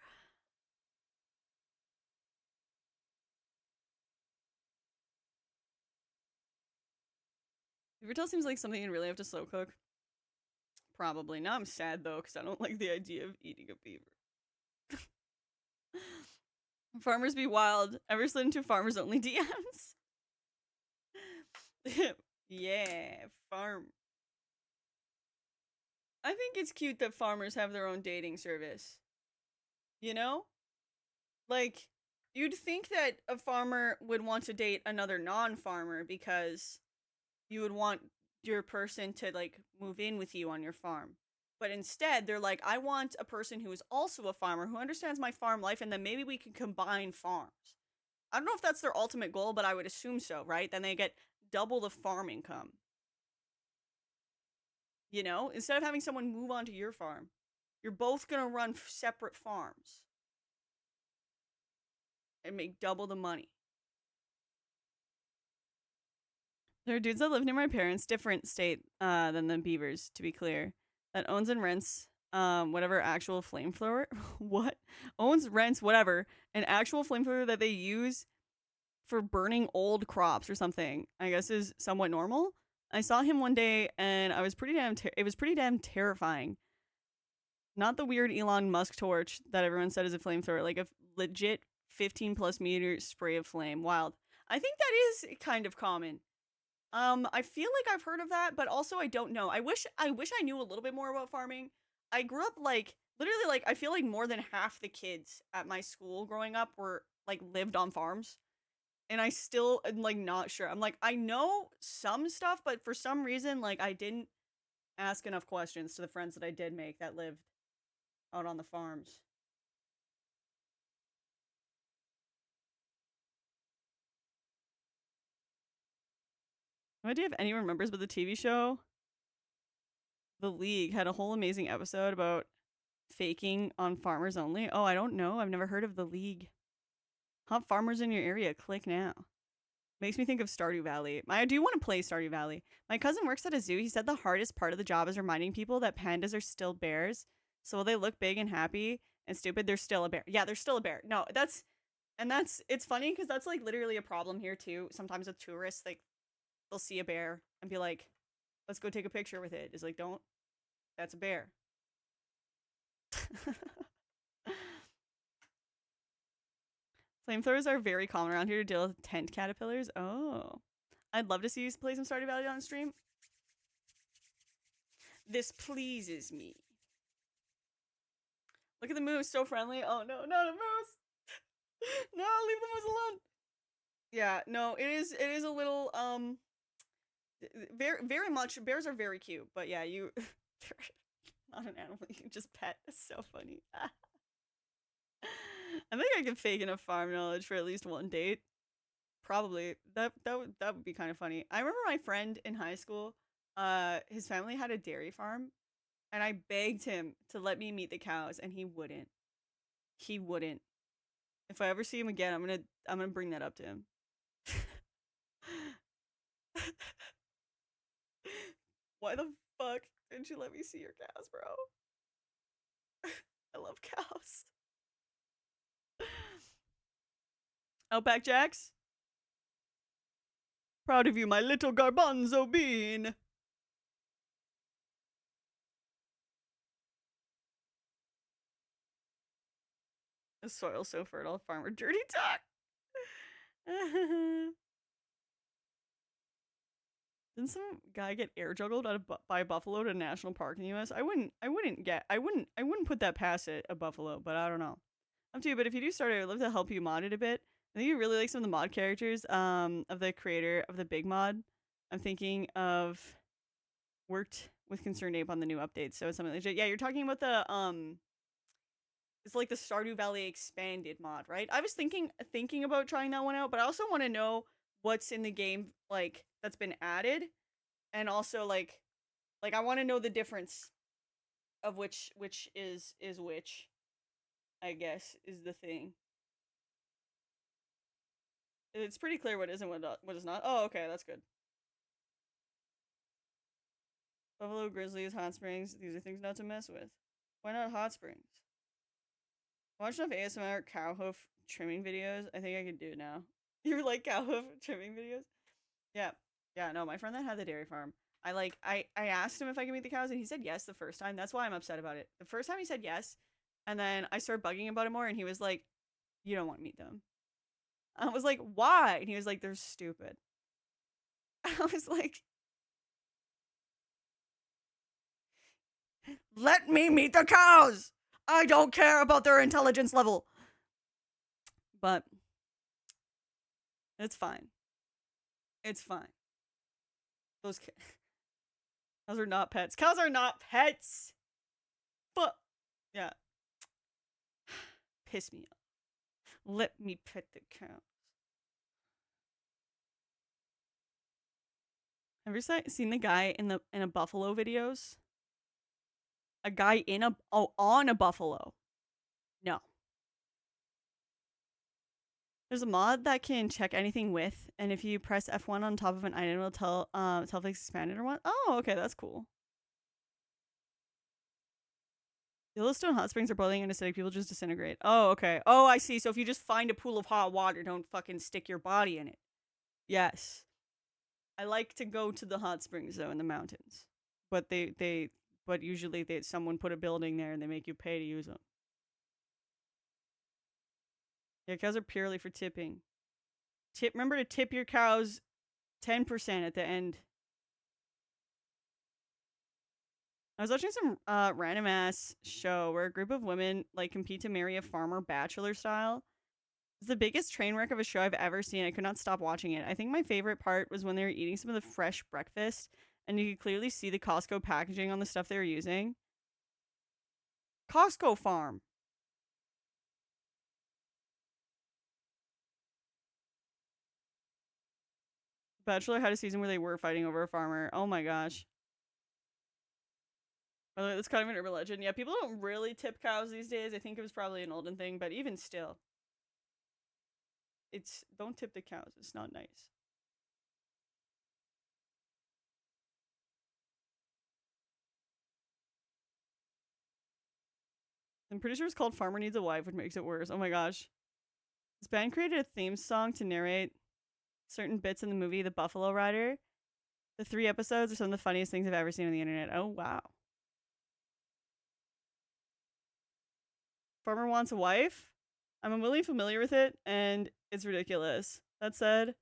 Beaver seems like something you'd really have to slow cook. Probably. Now I'm sad though, because I don't like the idea of eating a beaver. Farmers be wild. Ever slid into farmers only DMs? Yeah, farm. I think it's cute that farmers have their own dating service. You know? Like, you'd think that a farmer would want to date another non farmer because you would want your person to, like, move in with you on your farm. But instead, they're like, I want a person who is also a farmer who understands my farm life, and then maybe we can combine farms. I don't know if that's their ultimate goal, but I would assume so, right? Then they get double the farm income. You know, instead of having someone move onto your farm, you're both gonna run separate farms and make double the money. There are dudes that live near my parents, different state than the beavers, to be clear, that owns and rents whatever actual flamethrower. What? Owns, rents, whatever, an actual flamethrower that they use for burning old crops or something. I guess is somewhat normal. I saw him one day and I was pretty damn it was pretty damn terrifying. Not the weird Elon Musk torch that everyone said is a flamethrower, like a legit 15 plus meter spray of flame. Wild. I think that is kind of common. I feel like I've heard of that, but also I don't know. I wish I knew a little bit more about farming. I grew up like literally like I feel like more than half the kids at my school growing up were like lived on farms. And I still am like not sure. I'm like I know some stuff, but for some reason like I didn't ask enough questions to the friends that I did make that lived out on the farms. No idea if anyone remembers, but the TV show The League had a whole amazing episode about faking on farmers only. Oh, I don't know. I've never heard of The League. Hot farmers in your area. Click now. Makes me think of Stardew Valley. I do want to play Stardew Valley. My cousin works at a zoo. He said the hardest part of the job is reminding people that pandas are still bears. So while they look big and happy and stupid, they're still a bear. Yeah, they're still a bear. No, it's funny because that's like literally a problem here too. Sometimes with tourists, like they'll see a bear and be like, let's go take a picture with it. It's like, don't, that's a bear. Flamethrowers are very common around here to deal with tent caterpillars. Oh. I'd love to see you play some Stardew Valley on stream. This pleases me. Look at the moose, so friendly. Oh no, not a moose. No, leave the moose alone. Yeah, no, it is a little very much bears are very cute, but yeah, you not an animal you can just pet. It's so funny. I think I could fake enough farm knowledge for at least one date. Probably. That would be kind of funny. I remember my friend in high school, his family had a dairy farm and I begged him to let me meet the cows and he wouldn't. He wouldn't. If I ever see him again, I'm going to bring that up to him. Why the fuck didn't you let me see your cows, bro? I love cows. Outback Jacks? Proud of you, my little garbanzo bean. The soil so fertile, farmer dirty talk. Didn't some guy get air juggled by a buffalo to a national park in the U.S.? I wouldn't put that past a buffalo, but I don't know. Up to you. But if you do start it, I'd love to help you mod it a bit. I think you really like some of the mod characters of the creator of the big mod. I'm thinking of worked with Concerned Ape on the new updates, so it's something legit. Yeah, you're talking about the it's like the Stardew Valley expanded mod, right? I was thinking about trying that one out, but I also want to know what's in the game like that's been added, and also like I want to know the difference of which is which. I guess is the thing. It's pretty clear what is and what is not. Oh, okay, that's good. Buffalo, grizzlies, hot springs. These are things not to mess with. Why not hot springs? Watch enough ASMR cow hoof trimming videos. I think I could do it now. You like cow hoof trimming videos? Yeah. Yeah, no, my friend that had the dairy farm. I asked him if I could meet the cows and he said yes the first time. That's why I'm upset about it. The first time he said yes, and then I started bugging him about it more and he was like, "You don't want to meet them." I was like, "Why?" And he was like, "They're stupid." I was like, "Let me meet the cows. I don't care about their intelligence level." But it's fine. It's fine. Those cows are not pets. Cows are not pets. But yeah, piss me off. Let me pet the cow. Have you seen the guy in a buffalo videos? A guy in a on a buffalo. No. There's a mod that can check anything with, and if you press F1 on top of an item, it'll tell if it's expanded or what. Oh, okay, that's cool. Yellowstone hot springs are boiling and acidic. People just disintegrate. Oh, okay. Oh, I see. So if you just find a pool of hot water, don't fucking stick your body in it. Yes. I like to go to the hot springs though in the mountains, but but usually someone put a building there and they make you pay to use them. Yeah, cows are purely for tipping. Remember to tip your cows 10% at the end. I was watching some random ass show where a group of women like compete to marry a farmer bachelor style. It's the biggest train wreck of a show I've ever seen. I could not stop watching it. I think my favorite part was when they were eating some of the fresh breakfast and you could clearly see the Costco packaging on the stuff they were using. Costco farm. Bachelor had a season where they were fighting over a farmer. Oh my gosh. That's kind of an urban legend. Yeah, people don't really tip cows these days. I think it was probably an olden thing, but even still, it's don't tip the cows. It's not nice. I'm pretty sure it's called Farmer Needs a Wife, which makes it worse. Oh my gosh. This band created a theme song to narrate certain bits in the movie The Buffalo Rider. The 3 episodes are some of the funniest things I've ever seen on the internet. Oh wow. Farmer Wants a Wife? I'm really familiar with it, and it's ridiculous. That said,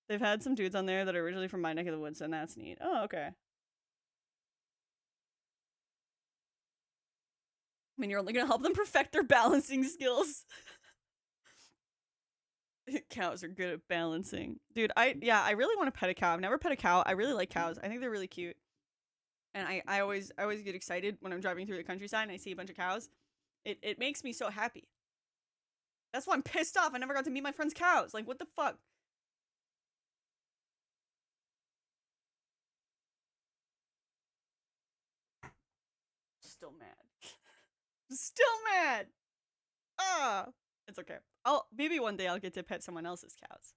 they've had some dudes on there that are originally from my neck of the woods, and that's neat. Oh, okay. I mean, you're only gonna help them perfect their balancing skills. Cows are good at balancing. Dude, I really want to pet a cow. I've never pet a cow. I really like cows. I think they're really cute. And I always get excited when I'm driving through the countryside and I see a bunch of cows. It makes me so happy. That's why I'm pissed off. I never got to meet my friend's cows. Like, what the fuck? Still mad. Still mad. Ah, it's okay. I'll maybe one day I'll get to pet someone else's cows.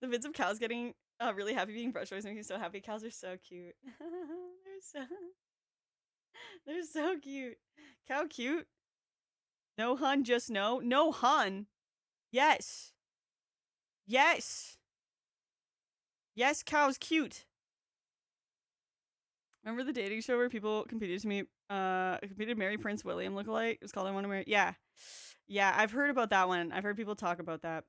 The vids of cows getting really happy being brushed always make me so happy. Cows are so cute. They're so cute. Cow cute. No hun, just no. No hun. Yes. Yes. Yes, cow's cute. Remember the dating show where people competed to marry Prince William lookalike? It was called I Want to Marry. Yeah. Yeah, I've heard about that one. I've heard people talk about that.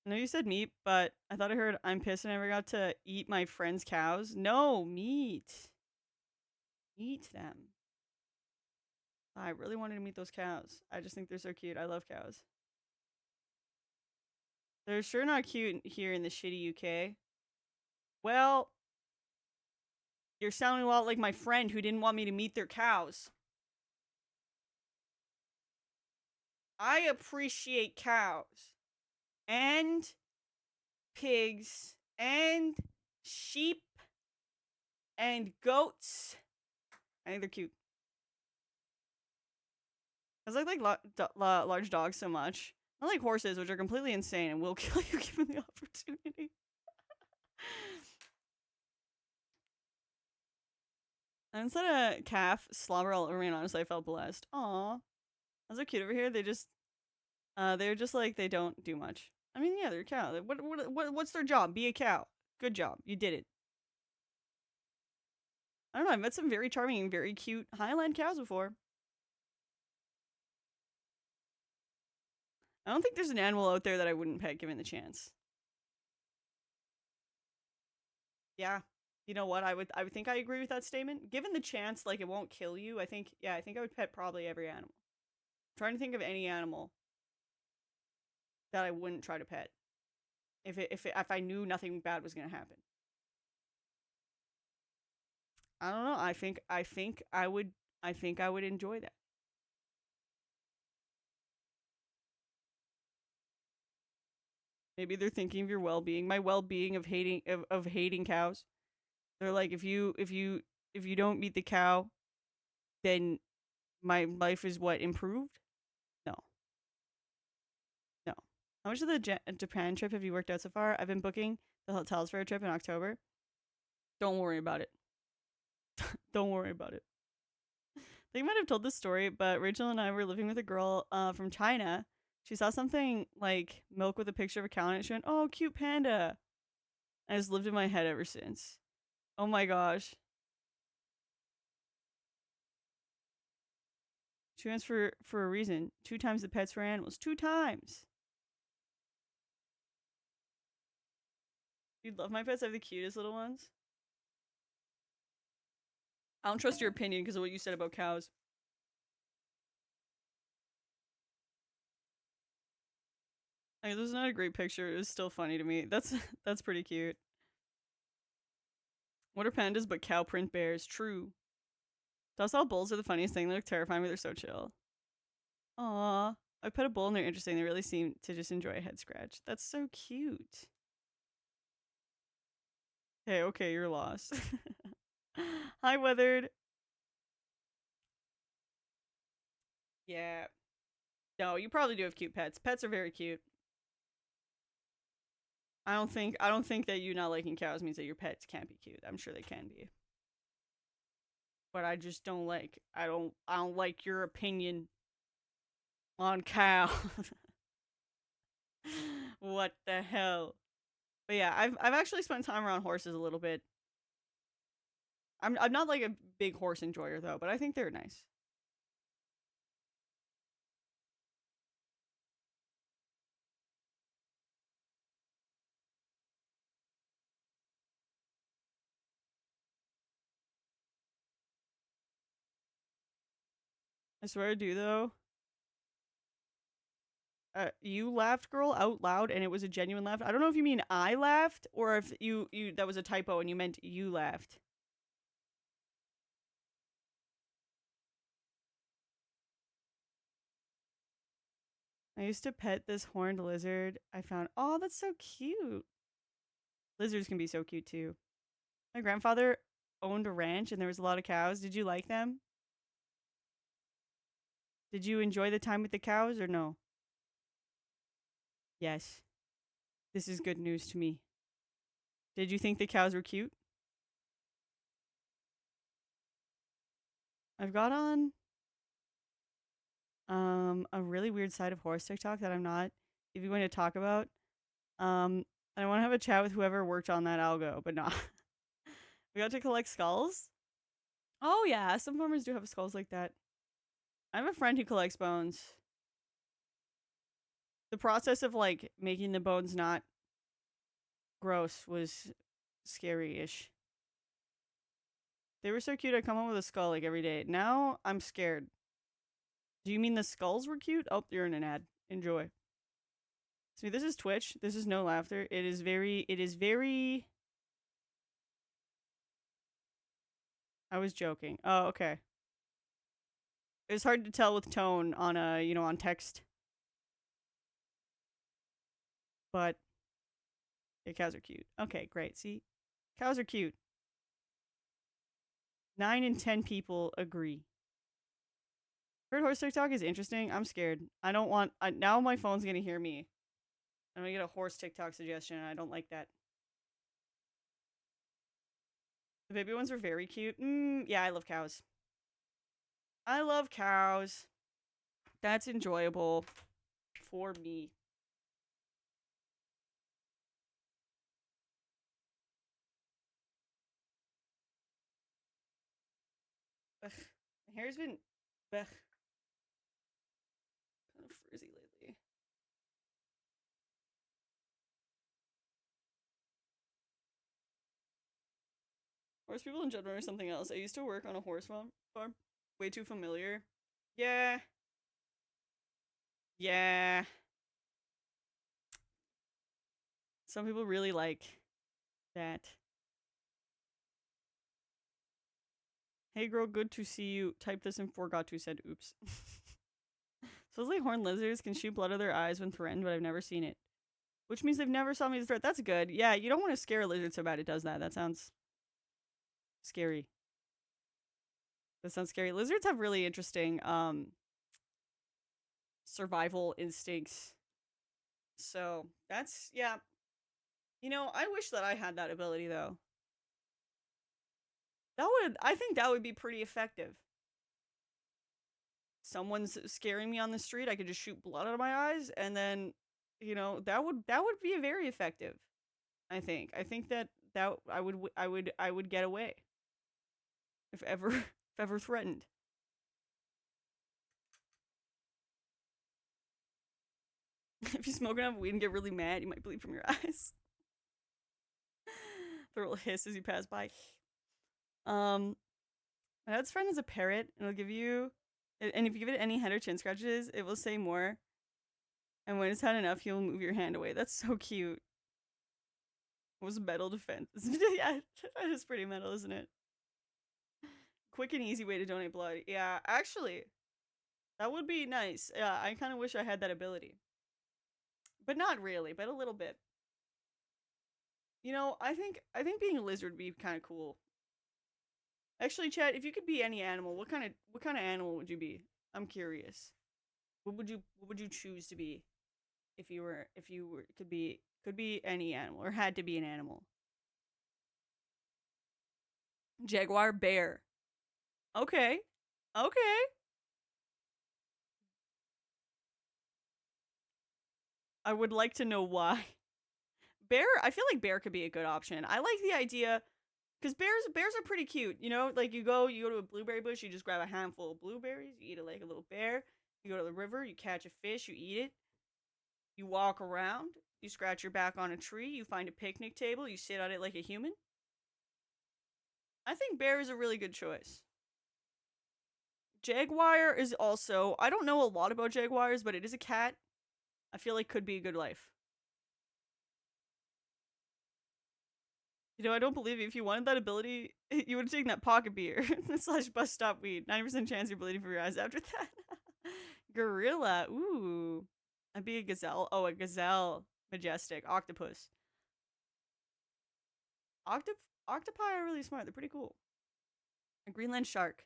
I know you said meat, but I thought I heard I'm pissed I never got to eat my friend's cows. No, meat. Eat them. I really wanted to meet those cows. I just think they're so cute. I love cows. They're sure not cute here in the shitty UK. Well, you're sounding a lot like my friend who didn't want me to meet their cows. I appreciate cows and pigs and sheep and goats. I think they're cute. Cause I like large dogs so much. I like horses, which are completely insane and will kill you given the opportunity. And instead of calf slobber all over me, and honestly, I felt blessed. Aw, those are cute over here. They're just like they don't do much. I mean, yeah, they're a cow. What's their job? Be a cow. Good job, you did it. I don't know. I've met some very charming, very cute Highland cows before. I don't think there's an animal out there that I wouldn't pet given the chance. Yeah. You know what? I would think I agree with that statement. Given the chance, like it won't kill you, I think yeah, I think I would pet probably every animal. I'm trying to think of any animal that I wouldn't try to pet if I knew nothing bad was gonna happen. I don't know. I think I would enjoy that. Maybe they're thinking of your well being. My well being of hating cows. They're like if you don't meet the cow, then my life is what improved? No. No. How much of the Japan trip have you worked out so far? I've been booking the hotels for a trip in October. Don't worry about it. Don't worry about it. I think I might have told this story, but Rachel and I were living with a girl from China. She saw something like milk with a picture of a cow in it. She went, "Oh, cute panda." And it's lived in my head ever since. Oh my gosh. She went for a reason. 2 times the pets for animals. 2 times. You'd love my pets. I have the cutest little ones. I don't trust your opinion because of what you said about cows. Like, this is not a great picture. It was still funny to me. That's pretty cute. What are pandas but cow print bears? True. Docile bulls are the funniest thing. They look terrifying, but they're so chill. Aw. I put a bull and they're interesting. They really seem to just enjoy a head scratch. That's so cute. Hey, okay, you're lost. Hi, Weathered. Yeah. No, you probably do have cute pets. Pets are very cute. I don't think that you not liking cows means that your pets can't be cute. I'm sure they can be. But I just don't like I don't like your opinion on cows. What the hell? But yeah, I've actually spent time around horses a little bit. I'm not like a big horse enjoyer though, but I think they're nice. I swear I do though. You laughed, girl, out loud, and it was a genuine laugh. I don't know if you mean I laughed or if you that was a typo and you meant you laughed. I used to pet this horned lizard. I found, oh, that's so cute. Lizards can be so cute too. My grandfather owned a ranch and there was a lot of cows. Did you like them? Did you enjoy the time with the cows or no? Yes. This is good news to me. Did you think the cows were cute? I've got on a really weird side of horse TikTok that I'm not even going to talk about. I want to have a chat with whoever worked on that algo, but not. We got to collect skulls. Oh yeah, some farmers do have skulls like that. I have a friend who collects bones. The process of like making the bones not gross was scary-ish. They were so cute. I come home with a skull like every day. Now I'm scared. Do you mean the skulls were cute? Oh, you're in an ad. Enjoy. See, this is Twitch. This is no laughter. It is very. It is very. I was joking. Oh, okay. It was hard to tell with tone on on text, but yeah, cows are cute. Okay, great. See, cows are cute. 9 in 10 people agree. Heard horse TikTok is interesting. I'm scared. I don't want. Now my phone's gonna hear me. I'm gonna get a horse TikTok suggestion, and I don't like that. The baby ones are very cute. Yeah, I love cows. I love cows. That's enjoyable for me. Ugh. My hair's been ugh, kind of frizzy lately. Horse people in general are something else. I used to work on a horse farm. Way too familiar. Yeah. Yeah. Some people really like that. Hey girl, good to see you. Type this and forgot to said oops. Supposedly horned lizards can shoot blood out of their eyes when threatened, but I've never seen it. Which means they've never saw me as a threat. That's good. Yeah, you don't want to scare a lizard so bad it does that. That sounds scary. That sounds scary. Lizards have really interesting survival instincts. So that's yeah. I wish that I had that ability though. I think that would be pretty effective. Someone's scaring me on the street, I could just shoot blood out of my eyes, and then, that would be very effective. I think. I think that I would get away if ever if ever threatened. If you smoke enough weed and get really mad, you might bleed from your eyes. The little hiss as you pass by. Um, my dad's friend is a parrot, and it'll give you, and if you give it any head or chin scratches, it will say more. And when it's had enough, he'll move your hand away. That's so cute. It was metal defense. Yeah, that is pretty metal, isn't it? Quick and easy way to donate blood. Yeah, actually, that would be nice. Yeah, I kind of wish I had that ability, but not really, but a little bit. I think being a lizard would be kind of cool. Actually, Chad, if you could be any animal, what kind of animal would you be? I'm curious. What would you choose to be if you were could be any animal or had to be an animal? Jaguar, bear. Okay. Okay. I would like to know why. Bear, I feel like bear could be a good option. I like the idea because bears are pretty cute. Like you go to a blueberry bush, you just grab a handful of blueberries, you eat it like a little bear. You go to the river, you catch a fish, you eat it. You walk around, you scratch your back on a tree, you find a picnic table, you sit on it like a human. I think bear is a really good choice. Jaguar is also, I don't know a lot about jaguars, but it is a cat. I feel like could be a good life. I don't believe you. If you wanted that ability, you would have taken that pocket beer slash bus stop weed. 90% chance you're bleeding from your eyes after that. Gorilla. Ooh. I'd be a gazelle. Oh, a gazelle. Majestic. Octopus. Octopi are really smart. They're pretty cool. A Greenland shark.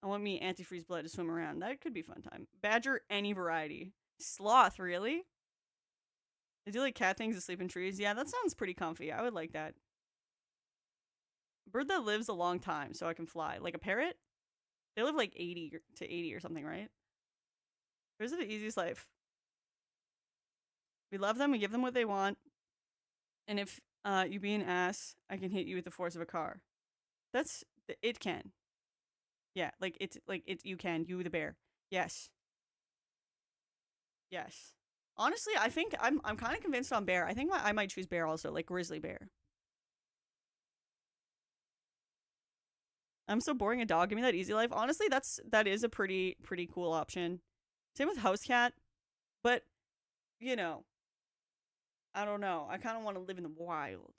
I want me antifreeze blood to swim around. That could be a fun time. Badger, any variety. Sloth, really? They do like cat things to sleep in trees. Yeah, that sounds pretty comfy. I would like that. A bird that lives a long time so I can fly. Like a parrot? They live like 80 or something, right? Theirs is the easiest life. We love them, we give them what they want. And if you be an ass, I can hit you with the force of a car. That's it can. Yeah, you can, you the bear. Yes. Yes. Honestly, I think I'm kind of convinced on bear. I think I might choose bear also, like grizzly bear. I'm so boring a dog. Give me that easy life. Honestly, that is a pretty cool option. Same with house cat, but you know, I don't know. I kind of want to live in the wild.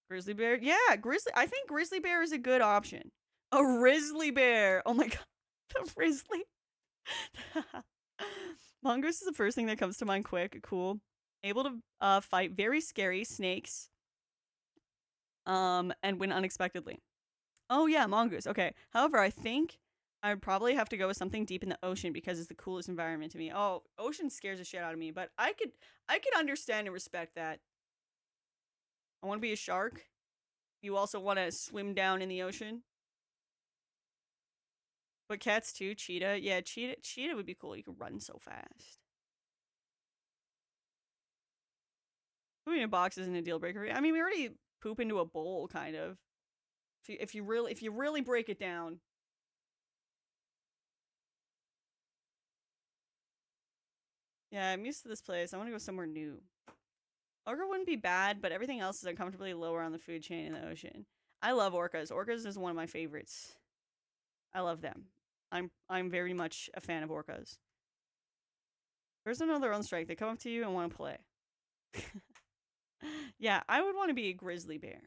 Grizzly bear? Yeah, grizzly. I think grizzly bear is a good option. A grizzly bear. Oh my god, the grizzly. Mongoose is the first thing that comes to mind. Quick, cool. Able to fight very scary snakes. And win unexpectedly. Oh yeah, mongoose. Okay. However, I think I'd probably have to go with something deep in the ocean because it's the coolest environment to me. Oh, ocean scares the shit out of me, but I could understand and respect that. I want to be a shark. You also want to swim down in the ocean. But cats too, cheetah. Yeah, cheetah would be cool. You could run so fast. Pooping in a box isn't a deal breaker. I mean, we already poop into a bowl, kind of. If you really break it down. Yeah, I'm used to this place. I want to go somewhere new. Orca wouldn't be bad, but everything else is uncomfortably lower on the food chain in the ocean. I love orcas. Orcas is one of my favorites. I love them. I'm very much a fan of orcas. There's another on strike. They come up to you and want to play. Yeah, I would want to be a grizzly bear.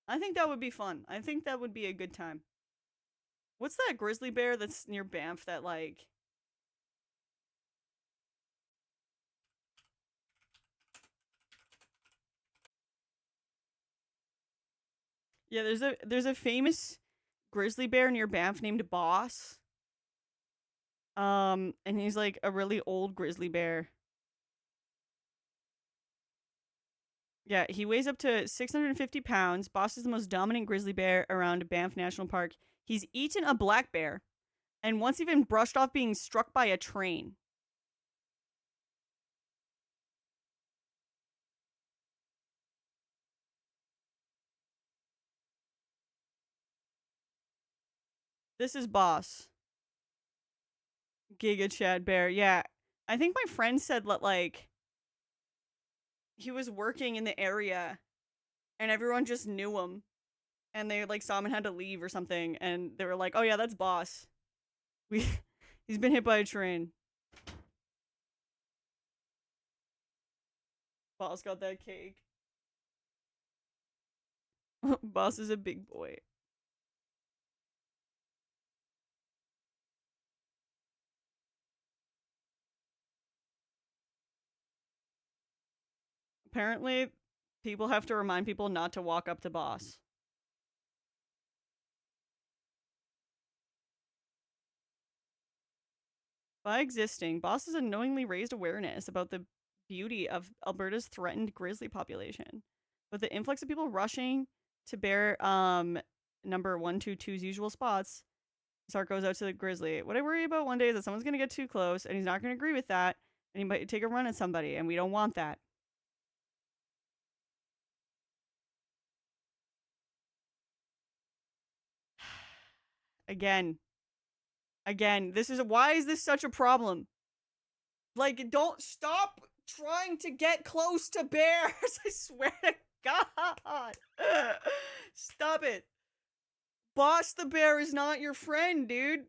I think that would be fun. I think that would be a good time. What's that grizzly bear that's near Banff that like Yeah, there's a famous grizzly bear near Banff named Boss. And he's like a really old grizzly bear. Yeah, he weighs up to 650 pounds. Boss is the most dominant grizzly bear around Banff National Park. He's eaten a black bear and once even brushed off being struck by a train. This is Boss. Giga Chad Bear. Yeah. I think my friend said that, like, he was working in the area and everyone just knew him. And they, like, saw him and had to leave or something. And they were like, oh, yeah, that's Boss. We, he's been hit by a train. Boss got that cake. Boss is a big boy. Apparently, people have to remind people not to walk up to Boss. By existing, Boss has unknowingly raised awareness about the beauty of Alberta's threatened grizzly population. But the influx of people rushing to bear number 122's usual spots, his heart goes out to the grizzly. What I worry about one day is that someone's gonna get too close and he's not gonna agree with that, and he might take a run at somebody, and we don't want that. Again, this is why is this such a problem? Like, don't stop trying to get close to bears. I swear to God. Stop it. Boss the bear is not your friend, dude.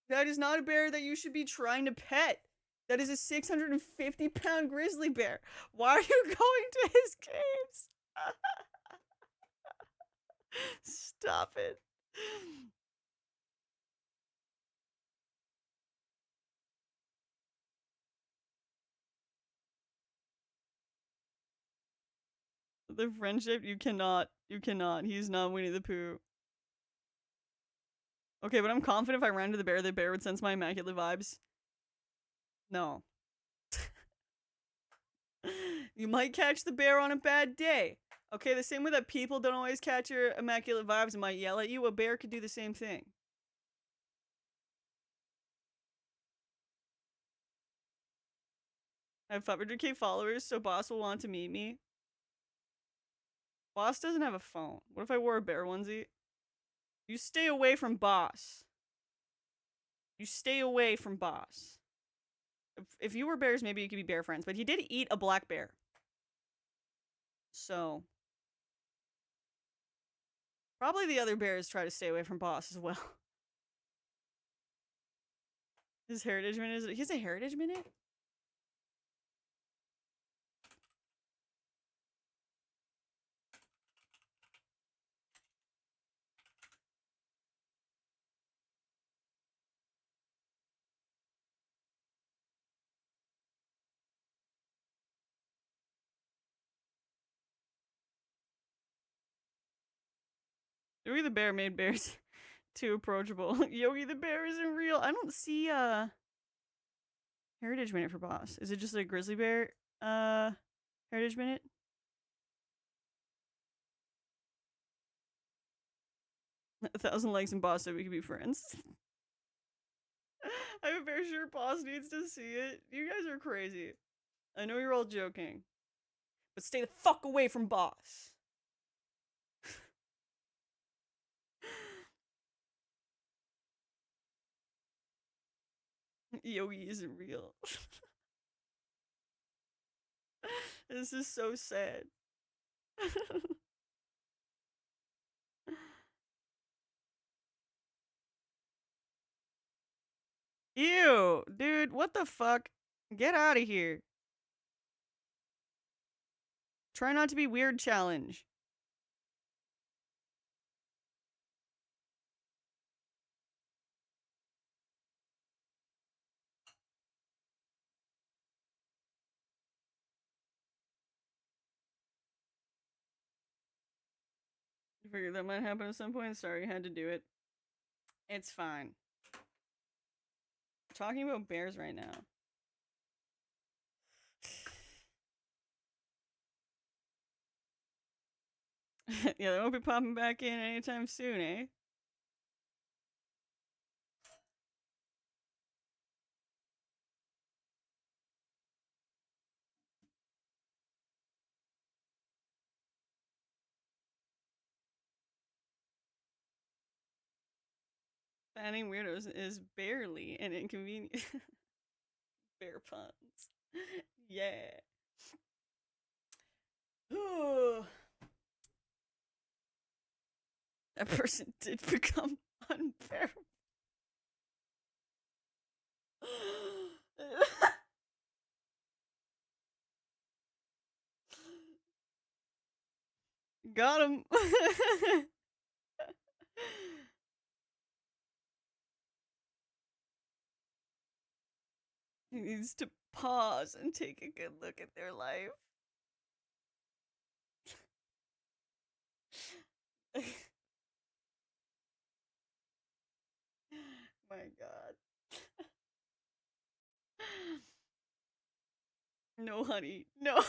That is not a bear that you should be trying to pet. That is a 650-pound grizzly bear. Why are you going to his caves? Stop it. The friendship, you cannot. You cannot. He's not Winnie the Pooh. Okay, but I'm confident if I ran to the bear would sense my immaculate vibes. No. You might catch the bear on a bad day. Okay, the same way that people don't always catch your immaculate vibes and might yell at you, a bear could do the same thing. I have 500k followers, so Boss will want to meet me. Boss doesn't have a phone. What if I wore a bear onesie? You stay away from Boss. You stay away from Boss. If you were bears, maybe you could be bear friends. But he did eat a black bear. So probably the other bears try to stay away from Boss as well. His heritage minute he has a heritage minute? Yogi the Bear made bears too approachable. Yogi the Bear isn't real. I don't see Heritage Minute for boss. Is it just a grizzly bear Heritage Minute? 1,000 likes and boss so we can be friends. I have a bear shirt. Boss needs to see it. You guys are crazy. I know you're all joking, but stay the fuck away from boss. Yogi isn't real. This is so sad. Ew, dude, what the fuck? Get out of here. Try not to be weird challenge. I figured that might happen at some point. Sorry, had to do it. It's fine. We're talking about bears right now. Yeah, they won't be popping back in anytime soon, eh? Banning weirdos is barely an inconvenience. Bear puns. Yeah. That person did become unbearable. Got him. He needs to pause and take a good look at their life. My god. No, honey. No.